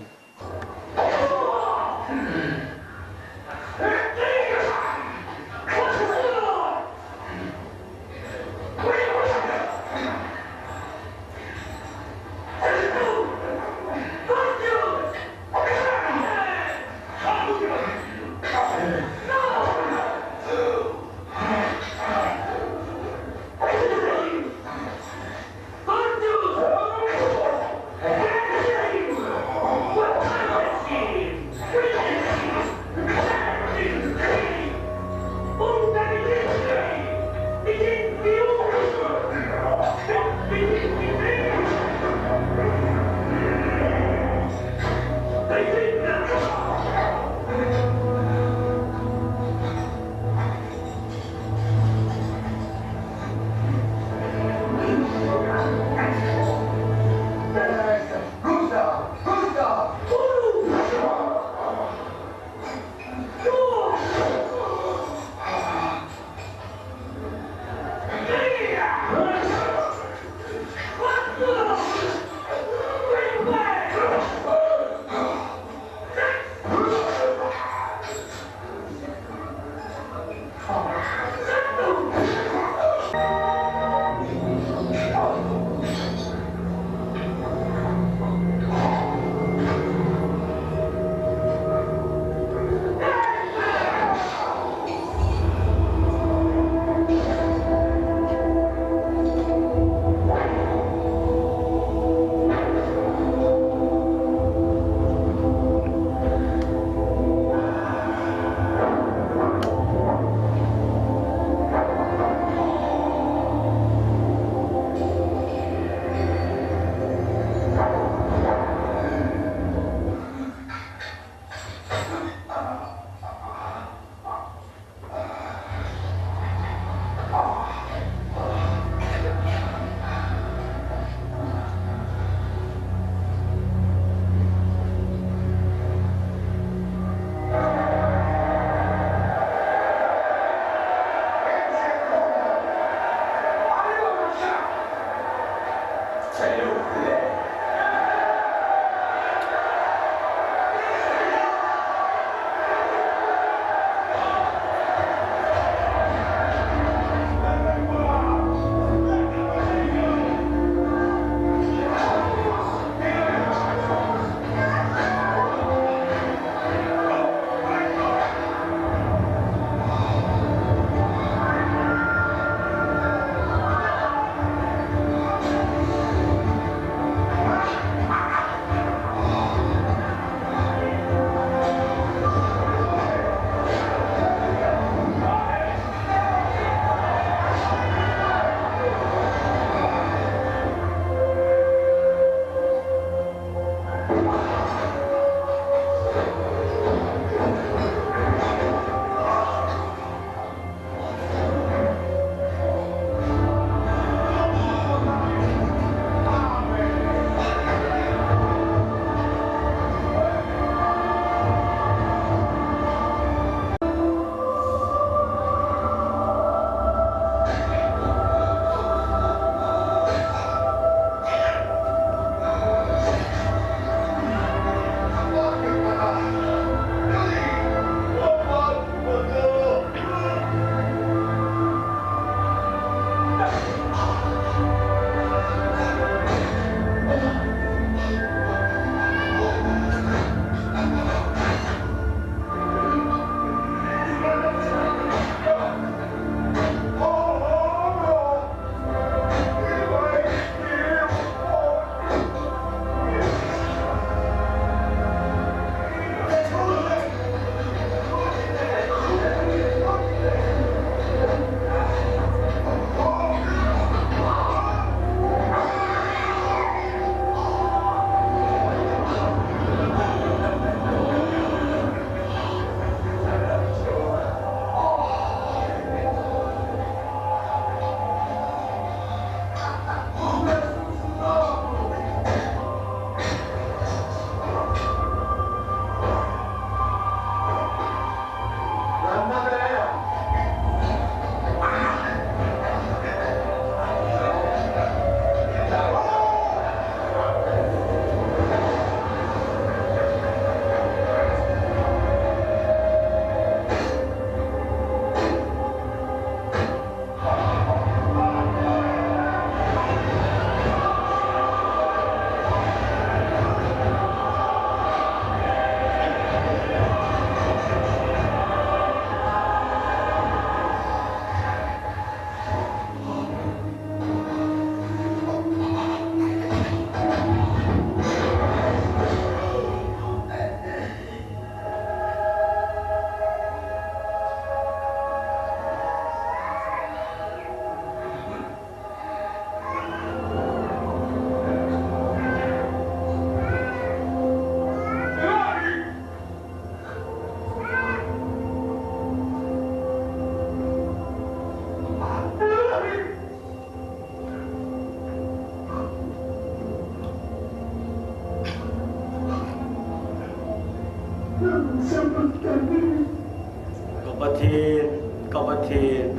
kabatin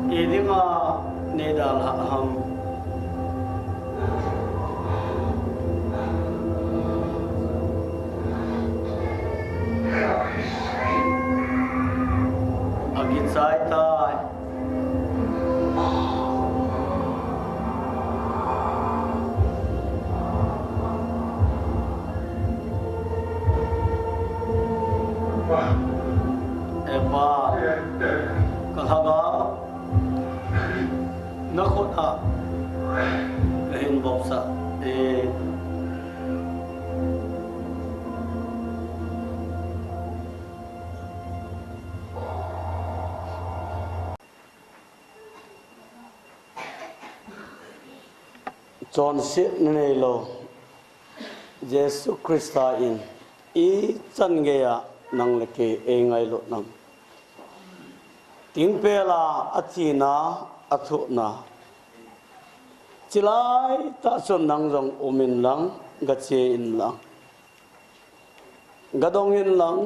ini nga nedal ham agit sai tai Eva kahaga nakota kahin boksa John sit nei lo Jesus Christa in I chan geya nang leke engai lo nam ting pela athina athuna chilai ta son nang jong umin lang gache in lang gadong in lang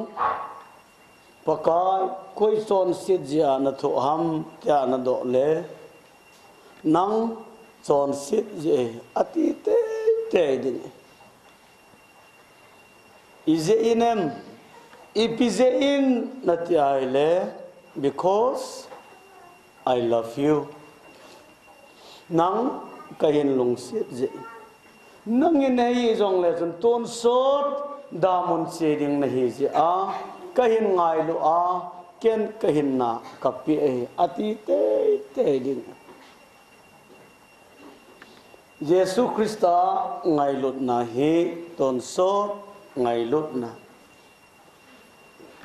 pakai koi son sit ja na tho ham kya na do le nang son sit je ati te din ize inem ipize in natiaile because I love you nang kahin lung sit je nang in hei jong le chun ton sot damun che ding na hi je a kahin ngai lu a ken kahin na kapi e ati te ding Jesus Christa ngai lut na hi ton sot ngai lut na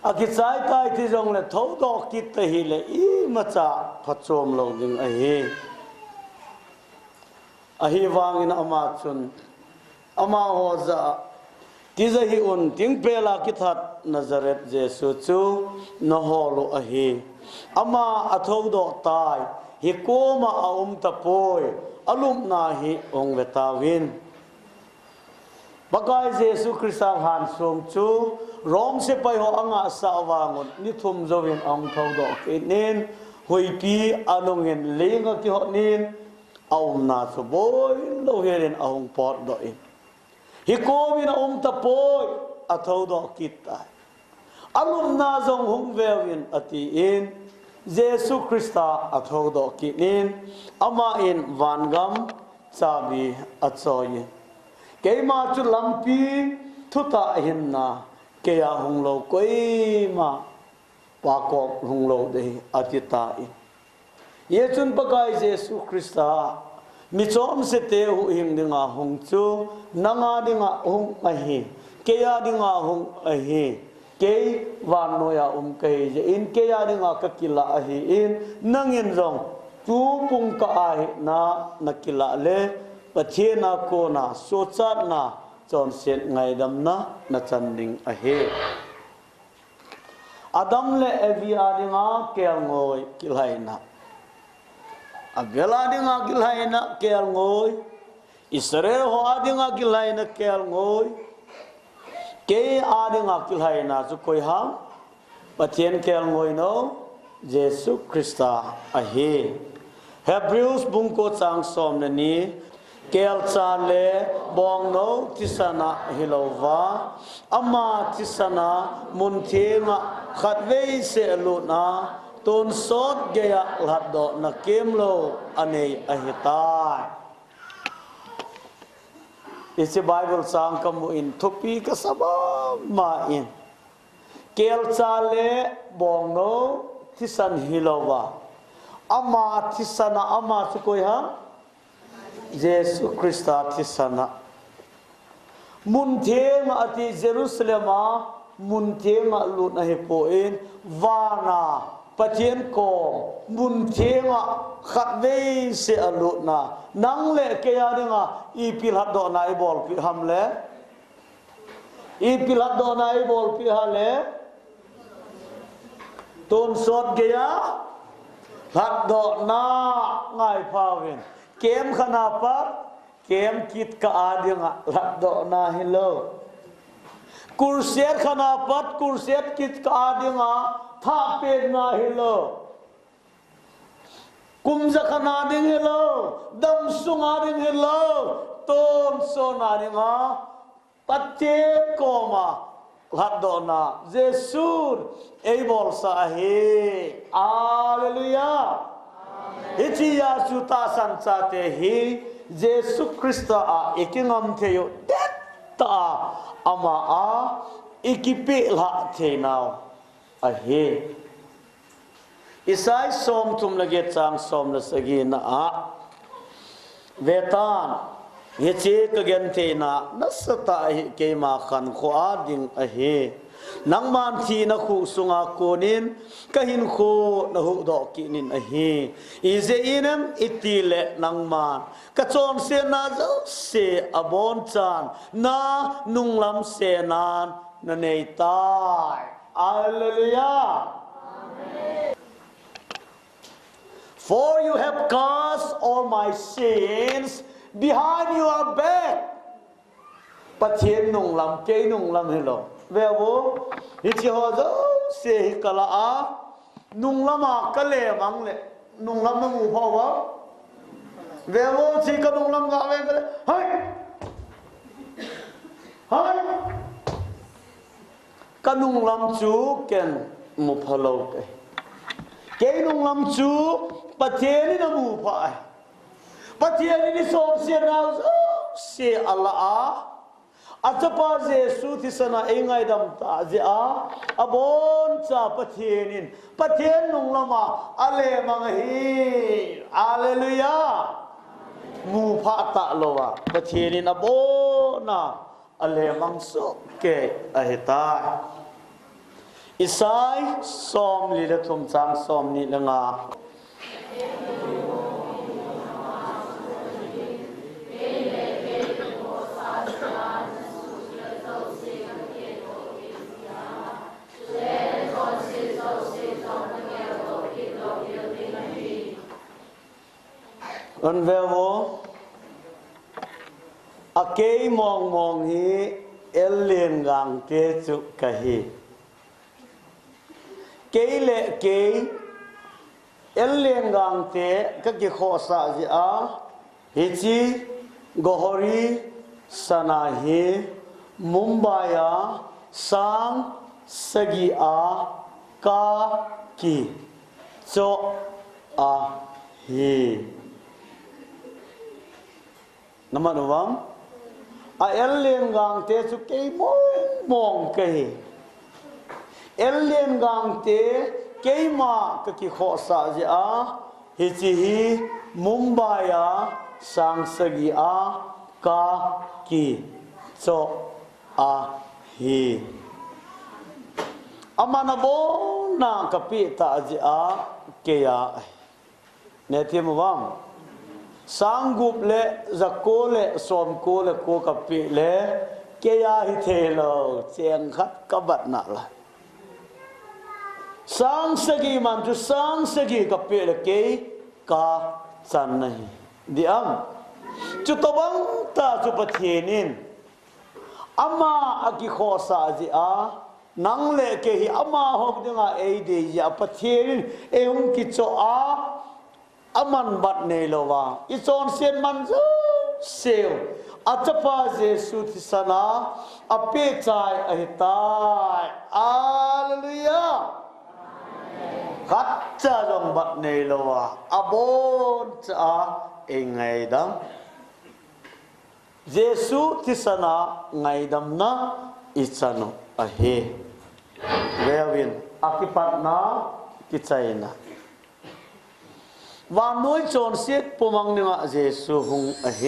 akitsai kai ti jong le tho do kit te hi le I macha phachom lo ding a hi wangin ama chun ama hoza ti za hi un ting pela kithat Nazareth Jesu chu no holo a hi ama atho do tai hi koma aum ta poi alum na hi ong vetawin Bagai Jesu Christa han som chu rom se pai ho anga sa wangon ni thum zowin ong tho do nen hoi pi anong hen lenga ki ho nin aum na so boy lo herin ong pot do in hi ko min ta poi a tho do kita alum na zong hung vewin ati in Jesu Christa a tho do ki nin ama in vangam chabi a choy keima chu lampi thuta hinna keya hunglo koima pakok hunglo de atita in ye chun pakai Jesus Christa mi chom se te hu hing dinga hung chu nanga dinga hung ahi keya dinga hung ahi ke wan noya ke je in keya dinga kakila ahi in nangin jong chu pung ka ahi na nakila le Pathena ko na sochat na chon set ngai dam na chanding a he Adam le evi adinga kel ngoi kilhaina abela dinga kilhaina kel ngoi Israel ho adinga kilhaina kel ngoi ke adinga kilhaina chu koi ha pathen kel ngoi no Jesus Christa a he Hebrews bungko chang som na ni Kel chale bong no tisana hilova ama tisana munthenga khatwei se aluna ton sot geya laddo na kemlo anei ahita isi Bible sang kamu in thupi ka saba ma in kel chale bong no tisan hilova ama tisana ama sukoi ha Jesus Christa tisana munthenga ati Jerusalema munthenga luna hepoin wana patien ko munthenga khatwei se aluna nangle ke yaringa ipil haddo na ibol pi hamle ipil haddo na ibol pi hale ton sot geya haddo na ngai pawin kem khana par kem kit ka adinga laddo na hilo kursiat khana pat kursiat kit ka dinga tha pe na hilo kumza khana ding hilo dam sunga ding hilo ton so na dinga patte koma hadona Jesus ei bol sa he hallelujah ichi ya suta san cha te hi Jesus Christa a ikingam theyo ta ama a ikipe la the now a he isai som tum lage chang som la sagi na a vetan yeche ka gen the na nasata hi ke ma khan kho a ding a he nang man thi na khu sunga konin kahin kho na hu do ki nin a hi ize inem itile nang man ka chon se na zo se abon chan na nunglam se nan na nei tai hallelujah amen. For you have cast all my sins behind your back ปะเทียนนุ่งลำเกยนุ่งลำเฮลเวโวฮิจิฮอซเสหิกะลาอานุ่งลำมากะเลมังเลนุ่งลำนงูพ่อวะเวโวสิกะนุ่งลำกะเวกะเลเฮ้ยเฮ้ยกะนุ่งลำจูเกนมุพะโลกเกยนุ่งลำจูปะเทียนนี่นะมูพ่อปะเทียนนี่สมเสียนาเสียอัลลาอาจารย์เจสุที่สนาเองไงดำตาเจ้าอบอนจ่าปะเทียนินปะเทียนนุ่งละมาอะไรมังฮีอาเลลูยามูพะตะโลวะปะเทียนินอบอนะอะไรมังสุเกอเหตาอิสายสอมลีละทุมจังสอมนี่ละงาอันเวโวอาเกยมองฮีเอลเลียนกังเตจุกะฮีเกยเลเกยเอลเลียนกังเตก็กิโคสาจิอาฮิจิโกฮอรีสนาฮีมุมไบอาสังสกีอากากีโจอาฮีน้ำมันวังเอลเลียนกังเตสุเกยมองเกยเอลเลียนกังเตเกยมาก็กิโคสาจิอาฮิจิฮีมุมไบอาสังสกีอากากีโจอาฮีอามานาโบนากปิตาจิอาเกียเนติมวังสังกุปเลจักโกเลสอมโกเลโกกับปีเลเกียฮิเทโลเจียงขัดกบัดนักละสังสกีมันจุสังสกีกับปีเลเกยกาจันนี่ดิอัมจุตบังตาจุปเทียนินอามาอากิโคสาจิอานังเลเกยอามาหกดึงอาเอเดียปเทียนินเอวกิโจอาอามันบัดเนโลวาอิจอนเซียนมันเซลอาจพาเจสุทิสนาอเปใจอหิตายอาเลลูยาขัดจะลงบัดเนโลวาอาบอนจะเองไงดังเจสุทิสนาไงดัมนะอิจานุอเฮเววินอากิปัตนากิจใจนะวานน้อยโจรเสียดปุ่มังนึงเจสุหงอเฮ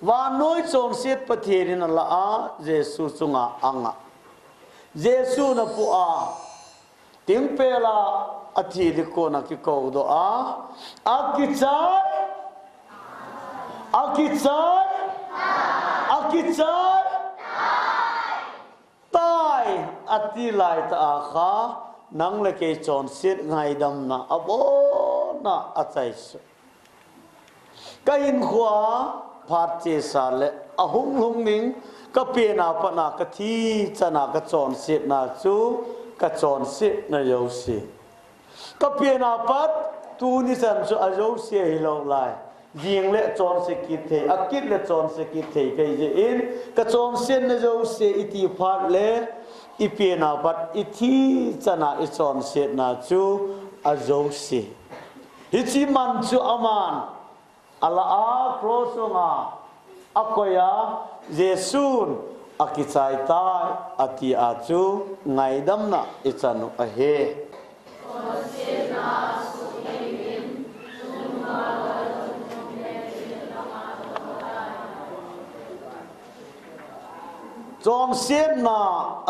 วานน้อยโจรเสียดปะเทนินละอาเจสุสุงอังเจสุนปูอาติงเปลาอธิดิโกนักิโกดอาอากิจายอากิจายอากิจายตายอธิไลตาขานังเลเกโจรเสียดไงดำนะอโบน่าอาศัยสุก็ยินขวาพาเจสาเลอหุงหุงมิง ka pe na pa na ka thi chana ka chon sit na chu ka chon sit na yo si ka pe na pat tu ni san chu a yo si hi lo lai ding le chon se ki the akit le chon se ki the kai je in ka chon sin na yo se iti phat le i pe na pat i thi chana i chon sit na chu a yo si hi chi man chu aman ala a crosunga akoya jesun akichai tai ati achu ngaidam na ichanu ahe chom sen na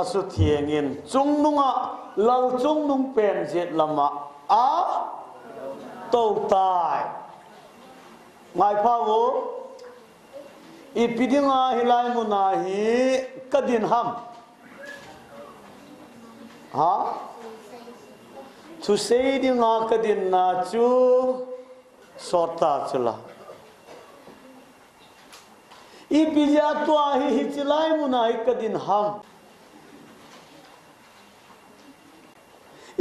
asu thiengin chungnunga lau chungnung pen jet lama a to tai ngai phawo ipidinga hilai munahi kadin ham ha thu sei dinga kadin na chu sota chula ipija to hi hichilai munahi kadin ham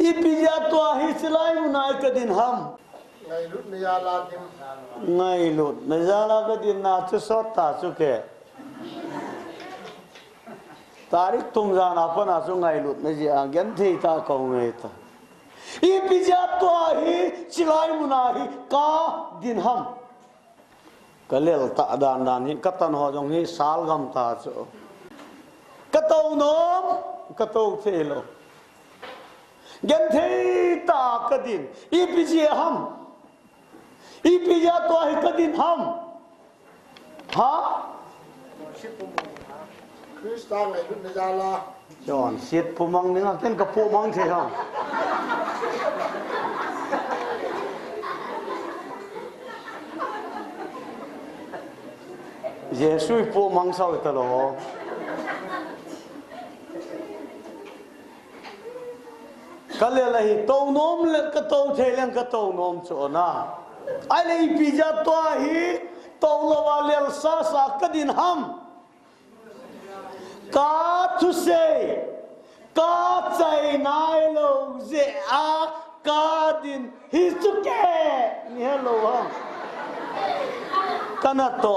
ipija to hi hichilai munahi kadin ham ngày lúc này là điểm ngay lụt này ra là cái điện nào chứ sót ta chứ kệ tarik tung ra nào phân nào ngày lụt này gì à gắn thì ta cầu người ta i bây giờ tôi hi chỉ lại muốn hi cả điện ham cái lẽ ta đàn đàn những cái tan họ trong hi sal gam ta chứ cái tàu nôm cái tàu thế lo gắn thì ta cái điện i bây giờ ham ipija to hi kadin ham ha Krista ngày lúc này là chọn siết pumang ni ngaken ka pumang the ham Jesus pumang sao ta lo kale la hi to nom le ka to the leng ka to nom cho na ai le pija to hi to lo wa le sa sa kadin ham ka thu se ka chai nai lo je a ka din hi chu ke ni hello ha kana to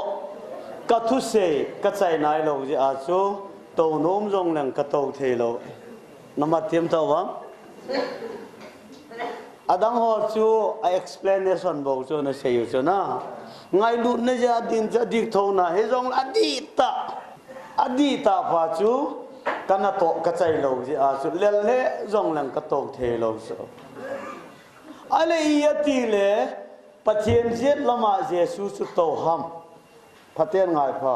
ka thu se ka chai nai lo je a chu to nom jong leng ka to the lo nama tiam to wa adang ho chu a explanation bo chu na sei chu na ngai lu na ja din cha dik tho na he jong adita fa chu kana to ka chai lo ji a chu lel le jong lang ka to the lo so ale yati le pathian jet lama Jesus chu to ham phaten ngai pha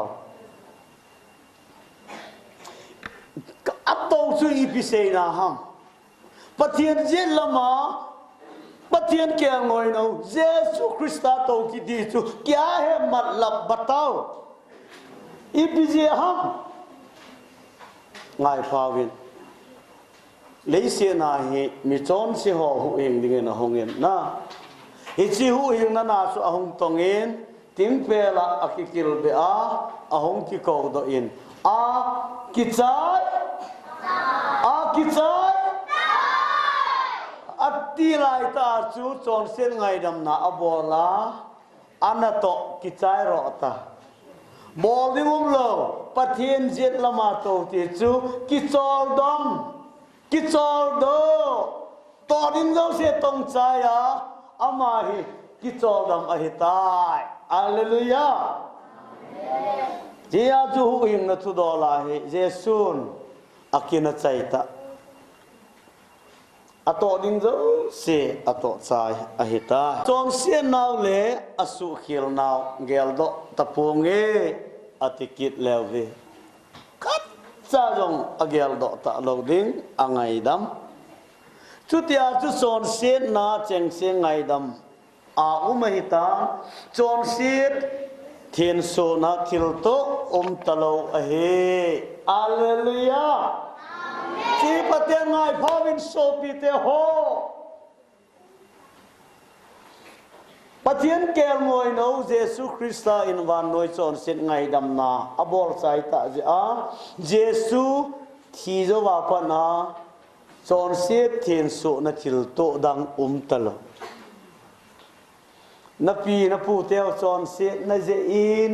ka to chu ipisei na ham pathian jet lama pathian kya ngoi no Jesus Christa to ki di chu kya hai matlab batao ipije ham ngai phawin leise na hi mi chon si ho hu eng ding na hongen na hi chi hu eng na na su ahong tongen tim pe la akikil be a ahong ki ko do in a kichai ati lai ta chu chon sen ngai dam na abola anato kichai ro ta bol lo pathian jet lama to ti chu kichol do to din zo se tong chai ya ama hi kichol dam a hi tai hallelujah jia chu hu ing na thu do la hi jesun akina chaita ato ding zo se ato chai a hi ta chong sian naw le asu khil naw gel do tapunge atikit leve kat cha jong agel do ta lo ding angai dam chutia chu son sian na cheng se ngai dam a umahita chon sit thiên so na thil to talo a he hallelujah chi pateng ngai phawin so pi te ho Pathian kel ngoi no Jesus Christa in van noi chon sit ngai dam na abol sai ta je a Jesus thi zo wa pa na chon sit thin su na thil to dang talo na pi na pu teo chon sit na je in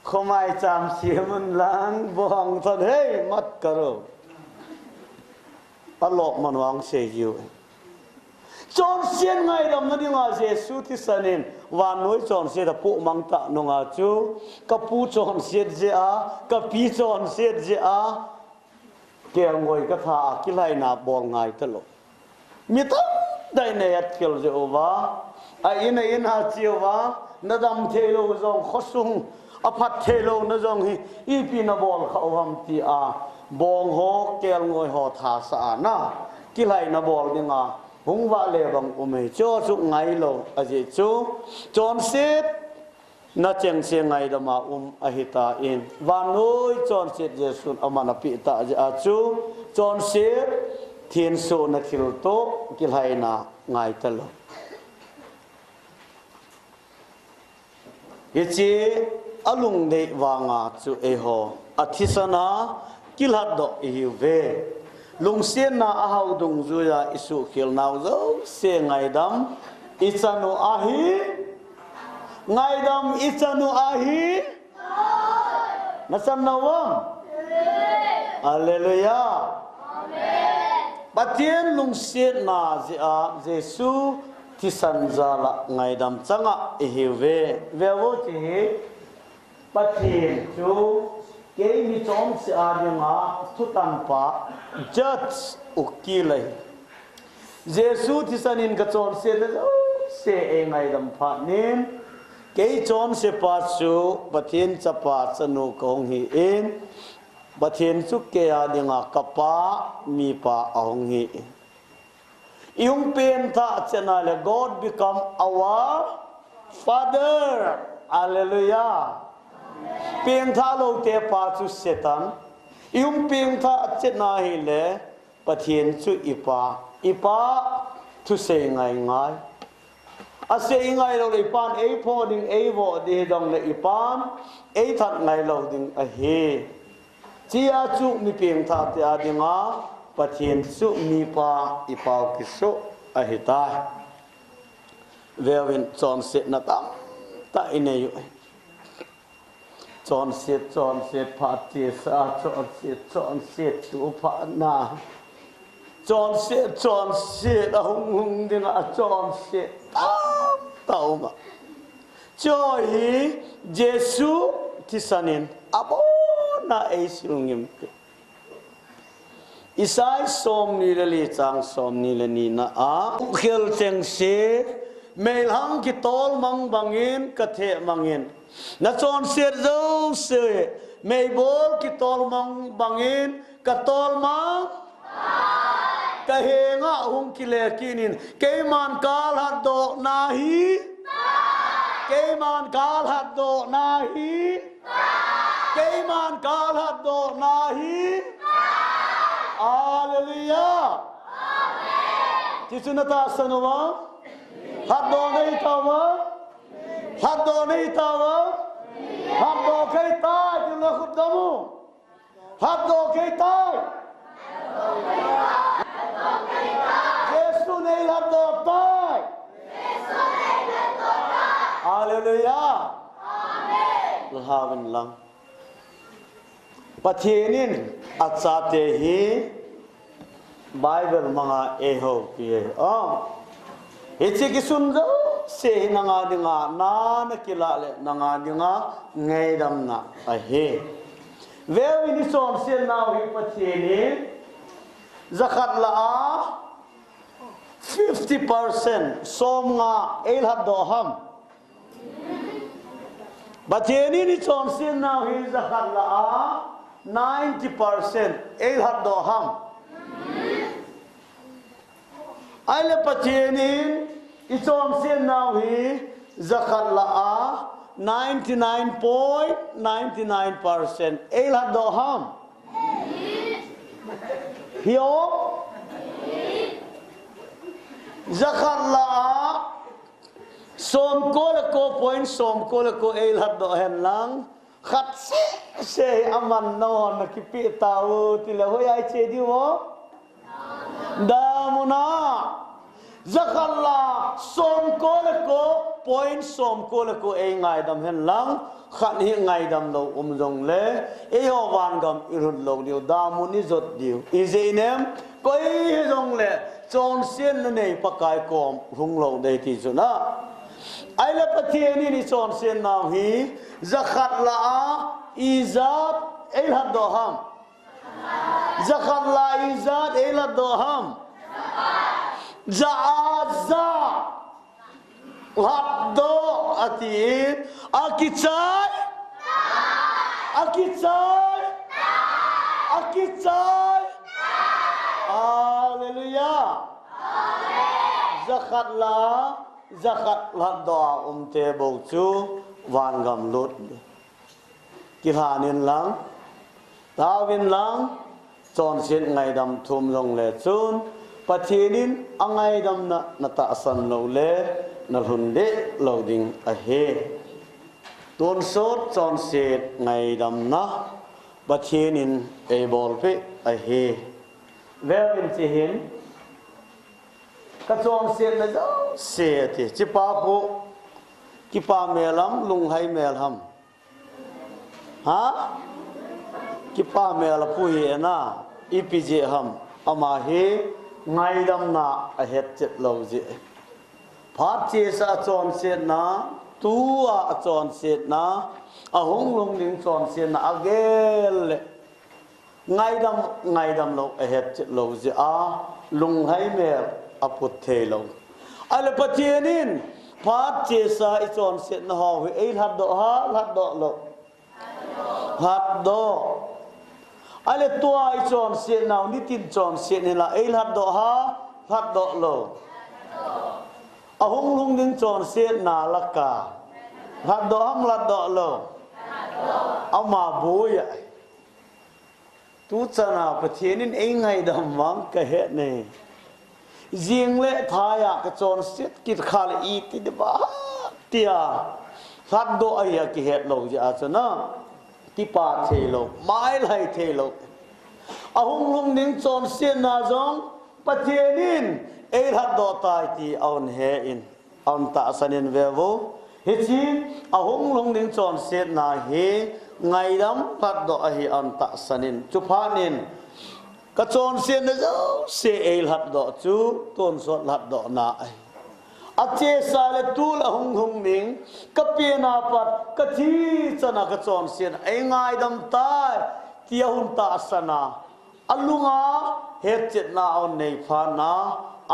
khomai cham siamun lang bong thon hey mat karo alok manwang se yu chọn xiên ngay đầm nó đi ngà Giêsu thì sanin và nói chọn xiên là phụ mang tạ nó ngà chú các phụ chọn xiên gì á các pi chọn xiên gì á kêu ngồi các thà cái này là bòn ngay tất lộ mi tâm đây này kêu gì ova ai in hà chiều va nó đâm theo lâu dòng khó sung phát theo lâu nó dòng hi y pi nó bòn khẩu hầm thì bòn ho kêu ngồi họ thà sa na cái này nó bòn đi ngà hung va le bang ume cho chu ngai lo aje chu chon sit na cheng se ngai da ma ahita in va noi chon sit jesu amana pi ta a chu chon sit thiên so na khil to kil hai na ngai ta lo ichi alung de wanga chu e ho athisana kil hat do hi ve lung xiên na ahau dung zuya isu khil nau zo se ngai dam ichanu ahi ngai dam ichanu ahi nasan nawam hallelujah amen patien lung xiên na jesu thi san za la ngai dam changa hive vewo chi patien chu ke mi chom se adinga thutan pa judge ukilai Jesu thi sanin ka chon se se e ngai dam pha nin ke chon se pa chu pathian chapa chanu kong hi in pathian chu ke adinga kapa mi pa ahong hi yung pen tha chana le God become our father hallelujah piang tha lo te pa chu setan yung piang tha chena hi le pathian chu ipa thu se ngai ngai a se ngai lo le pan e pho ding e vo de dong le ipan e that ngai lo ding a he chia chu mi piang tha te a dinga pathian chu mi pa ipa ki so a he ta vewin chon se na tam ta ine yu chọn xiết phát chia xa chọn xiết tu phát na chọn xiết hung đi ngã chọn xiết tao mà cho hi Giêsu thì sanin abo na ai silungim Isai som ni le chang som ni le ni na khel cheng se mel hang ki tol mang bangin ka the mangin na chon ser zo se mei bol ki tol mang bangin ka tol mang ka he nga hung ki le kinin ke man kal hat do nahi ke man kal hat do nahi ke man kal hat do nahi hallelujah amen tisunata sanwa hat do nei tawa hat do nei tawa hat do kai ta ju la khut damu hat do kai ta Yesu nei hat do tai hallelujah amen lahavin lang pathianin achate hi Bible mga eho pie Ichi kisunzo se nanga dinga na kilale nanga dinga ngai dam na ahe vewi ni son se na hi pathiani zakat la 50% som nga el hat do ham pathiani ni son se na hi zakat la 90% el hat do ham Aile patienin isom sen now hi zakat la 99.99% el hat do ham hiyo zakat la som ko la ko point som ko la ko el hat do hen lang khat se aman non na kipi tau ti la hoy ai che di wo damuna zakalla som ko la ko point som ko la ko e ngai dam hen lang khat hi ngai dam lo jong le e ho wan gam irut lo diu damuni zot diu izinem koi jong le chon sen ne pakai kom hung lo dei ti chu na ai la pathiani ni chon sen naw hi zakhat la izat el had do ham zakhat la izat el had do ham zaaza had do ati akichai hallelujah zakhat la do te bo chu van gam lut ki hanin lang tawin lang chon sin ngai dam thum long le chun pathinin angai dam na ta san lo le na hunde loading a he ton sot chon set ngai dam na pathinin e bol pe a he vel in chi hin ka chon set na zo se ti chi pa po ki pa melam lung hai mel ham ha ki pa mel pu hi na ipj ham ama he ngai dam na a het chet lo ji phat che sa chon set na tu a chon set na a hong lung ning chon set na agel ngai dam lo a het chet lo ji a lung hai mel a put the lo ale patienin phat che sa I chon set na ho hi ei hat do lo hat do ale tua I chon set na ni tin chon set ni la ei hat do lo a hung lung ning chon set na la ka hat do ham la do lo ama boya tu chana patienin ei ngai dam wang ka he ne riêng lệ thái à cái chọn xét kít khá là ít thì ba tia phát độ ấy à cái hết lâu gì à cho nó cái ba thế lâu mãi lại thế lâu à hung hung nín chọn xét na giống bắt thiên in ấy hạt độ tai thì ông hệ in ông ta sanin về vô hết chi à hung hung nín chọn xét na he ngày lắm phát độ ấy ông ta sanin chụp hanin ka chon sen na zo se el hat do chu ton sot hat do na ai ache sa le tu la hung hung ning ka pe na pat ka thi chana ka chon sen ai ngai dam tai tia hun ta sana alunga het chet na on nei pha na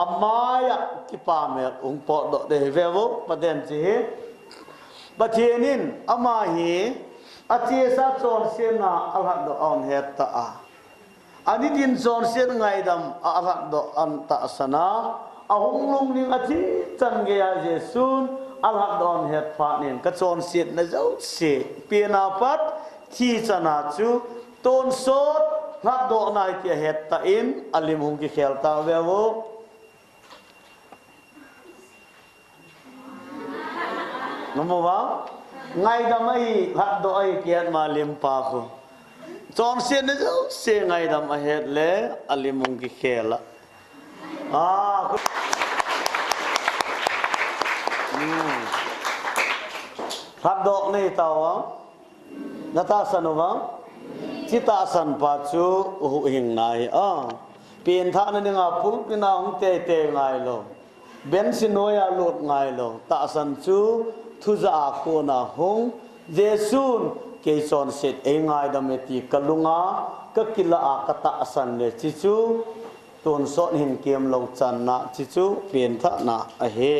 amaya ki pa me ung po do de vevo paden chi bathienin ama hi ache sa chon sen na al hat do on het ta a ani tin zon sen ngai dam arat do an ta sana a hung lung ning athi chan ge ya jesun arat don het pha nin ka chon set na zo se pena pat thi chana chu ton sot hat do nai ti het ta in alim hung ki khel ta ve wo nomo wa ngai dam ai hat do ai kiat ma lim pa ko chon sen na zo se ngai dam a het le alimung ki khela hat do nei tawa nata sanova chita san pa chu hu hing nai pin tha na ninga pul pina hung te ngai lo ben sinoya lot ngai lo ta san chu thu za ko na hung jesun ke son set e ngai dam ti kalunga ka kila a kata san le chi chu ton son hin kem lo chan na chi chu pin tha na a he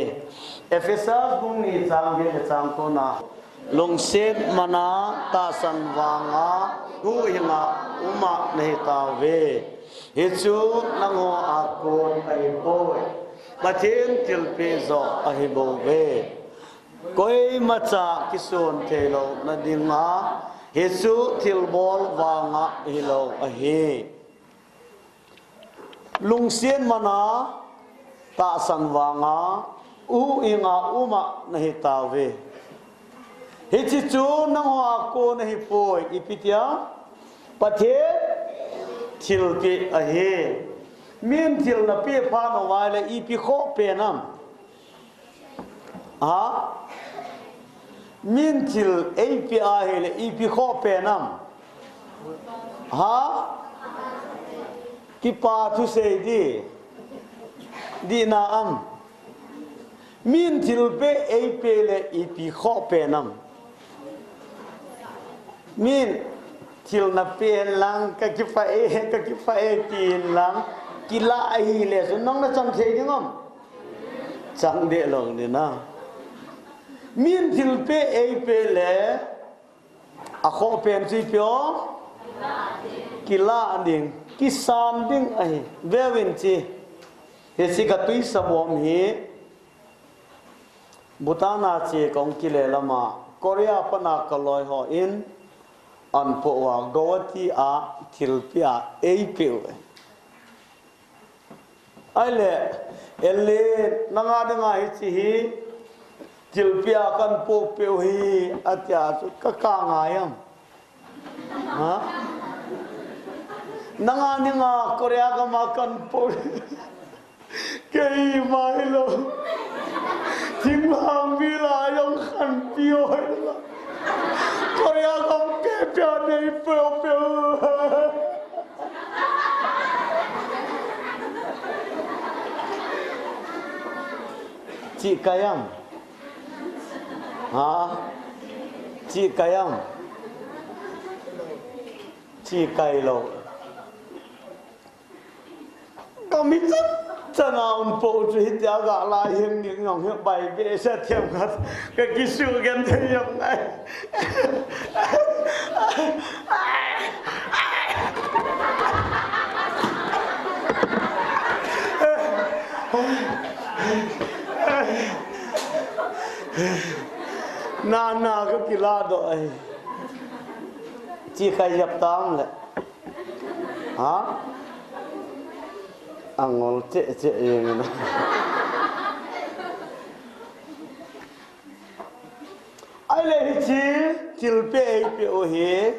Ephesus bung ni chang ge chang ko na long set mana ta san wanga hu hinga uma nei ta ve he chu nango a ko ai boy pathen til pe zo a he bo ve koi macha kison thelo na dinga Yesu tilbol wanga hilo ahi lungsian mana ta san wanga u inga uma na hi tawe hi chi chu nang hoa ko na hi poi ipitia pathe thil pi a he min thil na pi pha no wa le ipi kho pe nam ha min thil api a he le ipi kho pe nam ha ki pa thu se di na am min thil pe api le ipi kho pe nam min thil na pe lang ka ki fa e tin lang ki la hi le so nong na chang the ding am chang de long ni na min thil pe api le a kho pen chi pyo ki la ding ki sam ding ai vewin chi he si ka tui sabom hi butana che kong ki le lama korea pana kaloi ho in an po wa gowati a thilpia eipe ai le elle nanga danga hi chi hi thilpia kan po pe hi atya chu ka ka ngayam ha nanga ninga korea ka makan po kei mai lo thing hang vi la yong khan pio la korea ka pe pe nei pe pe chị kayam ha chị kayam chị kay lo kami chân nào bộ chủ hít giá gạ la hiên những ngòng hiệu bài bệ sẽ thiệm ngặt cái kỹ sư ghen thế nhập này na cái kỳ la đội chỉ khai dập tam lại hả angol che yang ini ai le chi tilpe pe o he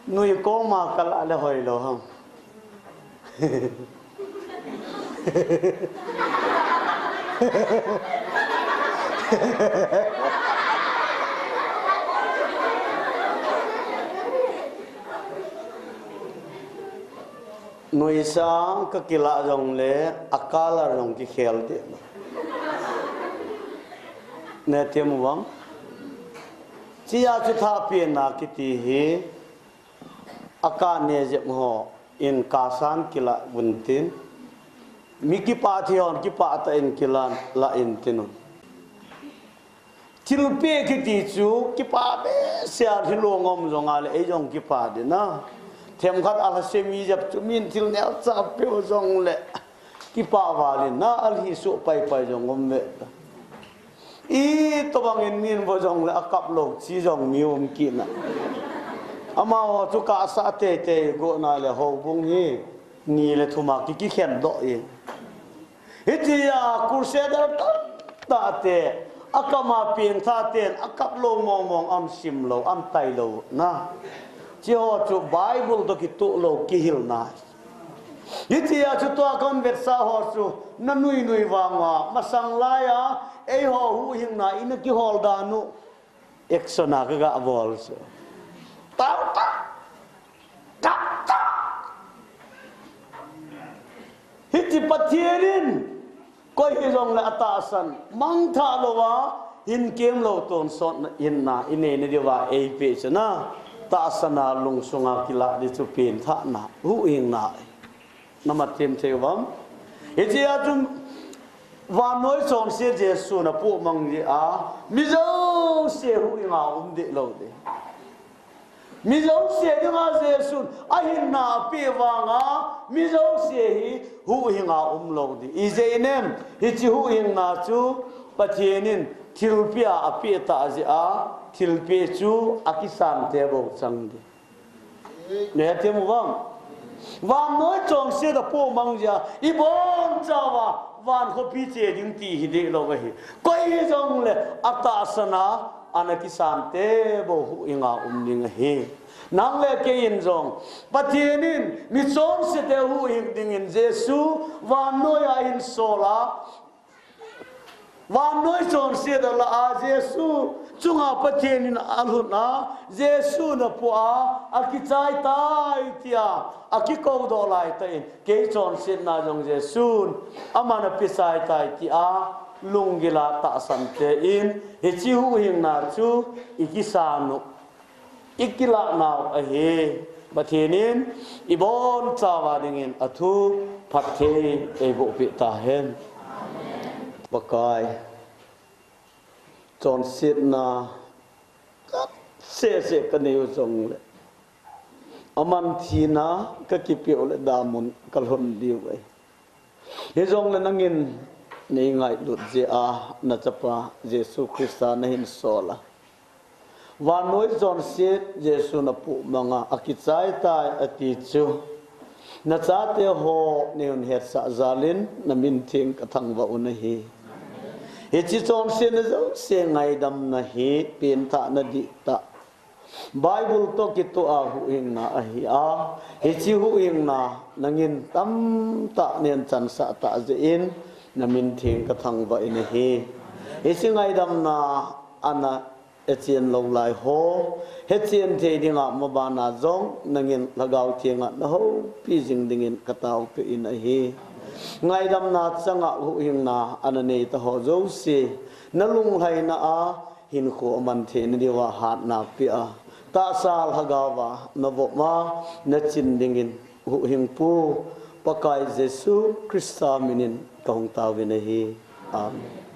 nui ko ma kala le hoi lo ham nuôi sang các kila rong le akala rong ki khel de ne tem wam chia chu tha pi na ki ti hi aka ne je ho in kasan kila buntin mi ki pa thi on ki pa ta in kila la in tinun tilpe ki ti chu ki pa be sia thi lo ngom rong ale e jong ki pa de na thêm khát ala semi jap chumin til nel cha peo jong le ki pa walin na al hi su pai pai jong ngom me i to bang in min bo jong le akap lo chi jong mium ki na ama ho chu ka sa te te go na le ho bung hi ni le thuma ki khen do e hitia kurse dar ta te akama pin tha ten akap lo mong mong am sim lo am tai lo na chiho chu bible to ki tu lo ki hil na hitia chu to conversa ho chu na nui nui wanga masang la ya e ho hu hing na in ki hol da nu exona ka ga bol so ta hiti patierin koi hi jong la atasan mang tha lo wa hin kem lo ton son in na ine ne diwa e pe chana ta sana lung sunga kila di chu pin tha na hu ing na namat tem thewam hiti atum wa noi son se jesu na pu mang ji a mi zo se hu inga de lo de mi zo se de nga jesu a hin na pe wa nga mi zo se hi hu inga lo de i je nem hi chi hu ing na chu patienin thilpia api ta ji a thilpe chu akisan te bo chang de ne te mu wam van nói chọn xe da po mang ja i bon chawa van ko pi che ding ti hi de lo ga hi koi jong le ata sana anaki sante bo hu inga ning hi nang le ke in jong patienin mi chon se te hu hing ding in jesu van no ya in sola van noi chon se da la a jesu chunga patienin alhuna jesu na pu a akichai tai tia akiko do lai tai ke chon se na jong jesu amana pisai tai ti a lungila ta san te in he chi hu hing na chu ikisanu ikila naw a he patienin ibon chawa dingin athu phathe e bo pi ta hen pakai chọn xiết na cắt xe cái nêu giống lệ aman thi na cái kipiu lệ damun kalhon diu vậy he giống lệ nangin nei ngai lut je a na chapa Jesu Christa na hin sola và nói chọn xiết Jesu na pu manga akichai tai ati chu na cha te ho neun het sa zalin na min thing ka thang wa una hi he chi chon se na zo se ngai dam na hi pen ta na di ta Bible to ki to a hu ing na a hi a he chi hu ing na nangin tam ta nen chan sa ta je in na min thing ka thang wa in hi he chi ngai dam na ana echien lo lai ho he chien the dinga ma ba na zong nangin lagaw thianga na ho pi jing dingin kataw pe in a hi ngai dam na changa hu hing na anane ta ho zo se na lung hai na a hin kho man the ni wa hat na pi a ta sal hagawa na bo ma na chin dingin hu hing pu pakai Jesu Christa minin kong taw hi amen.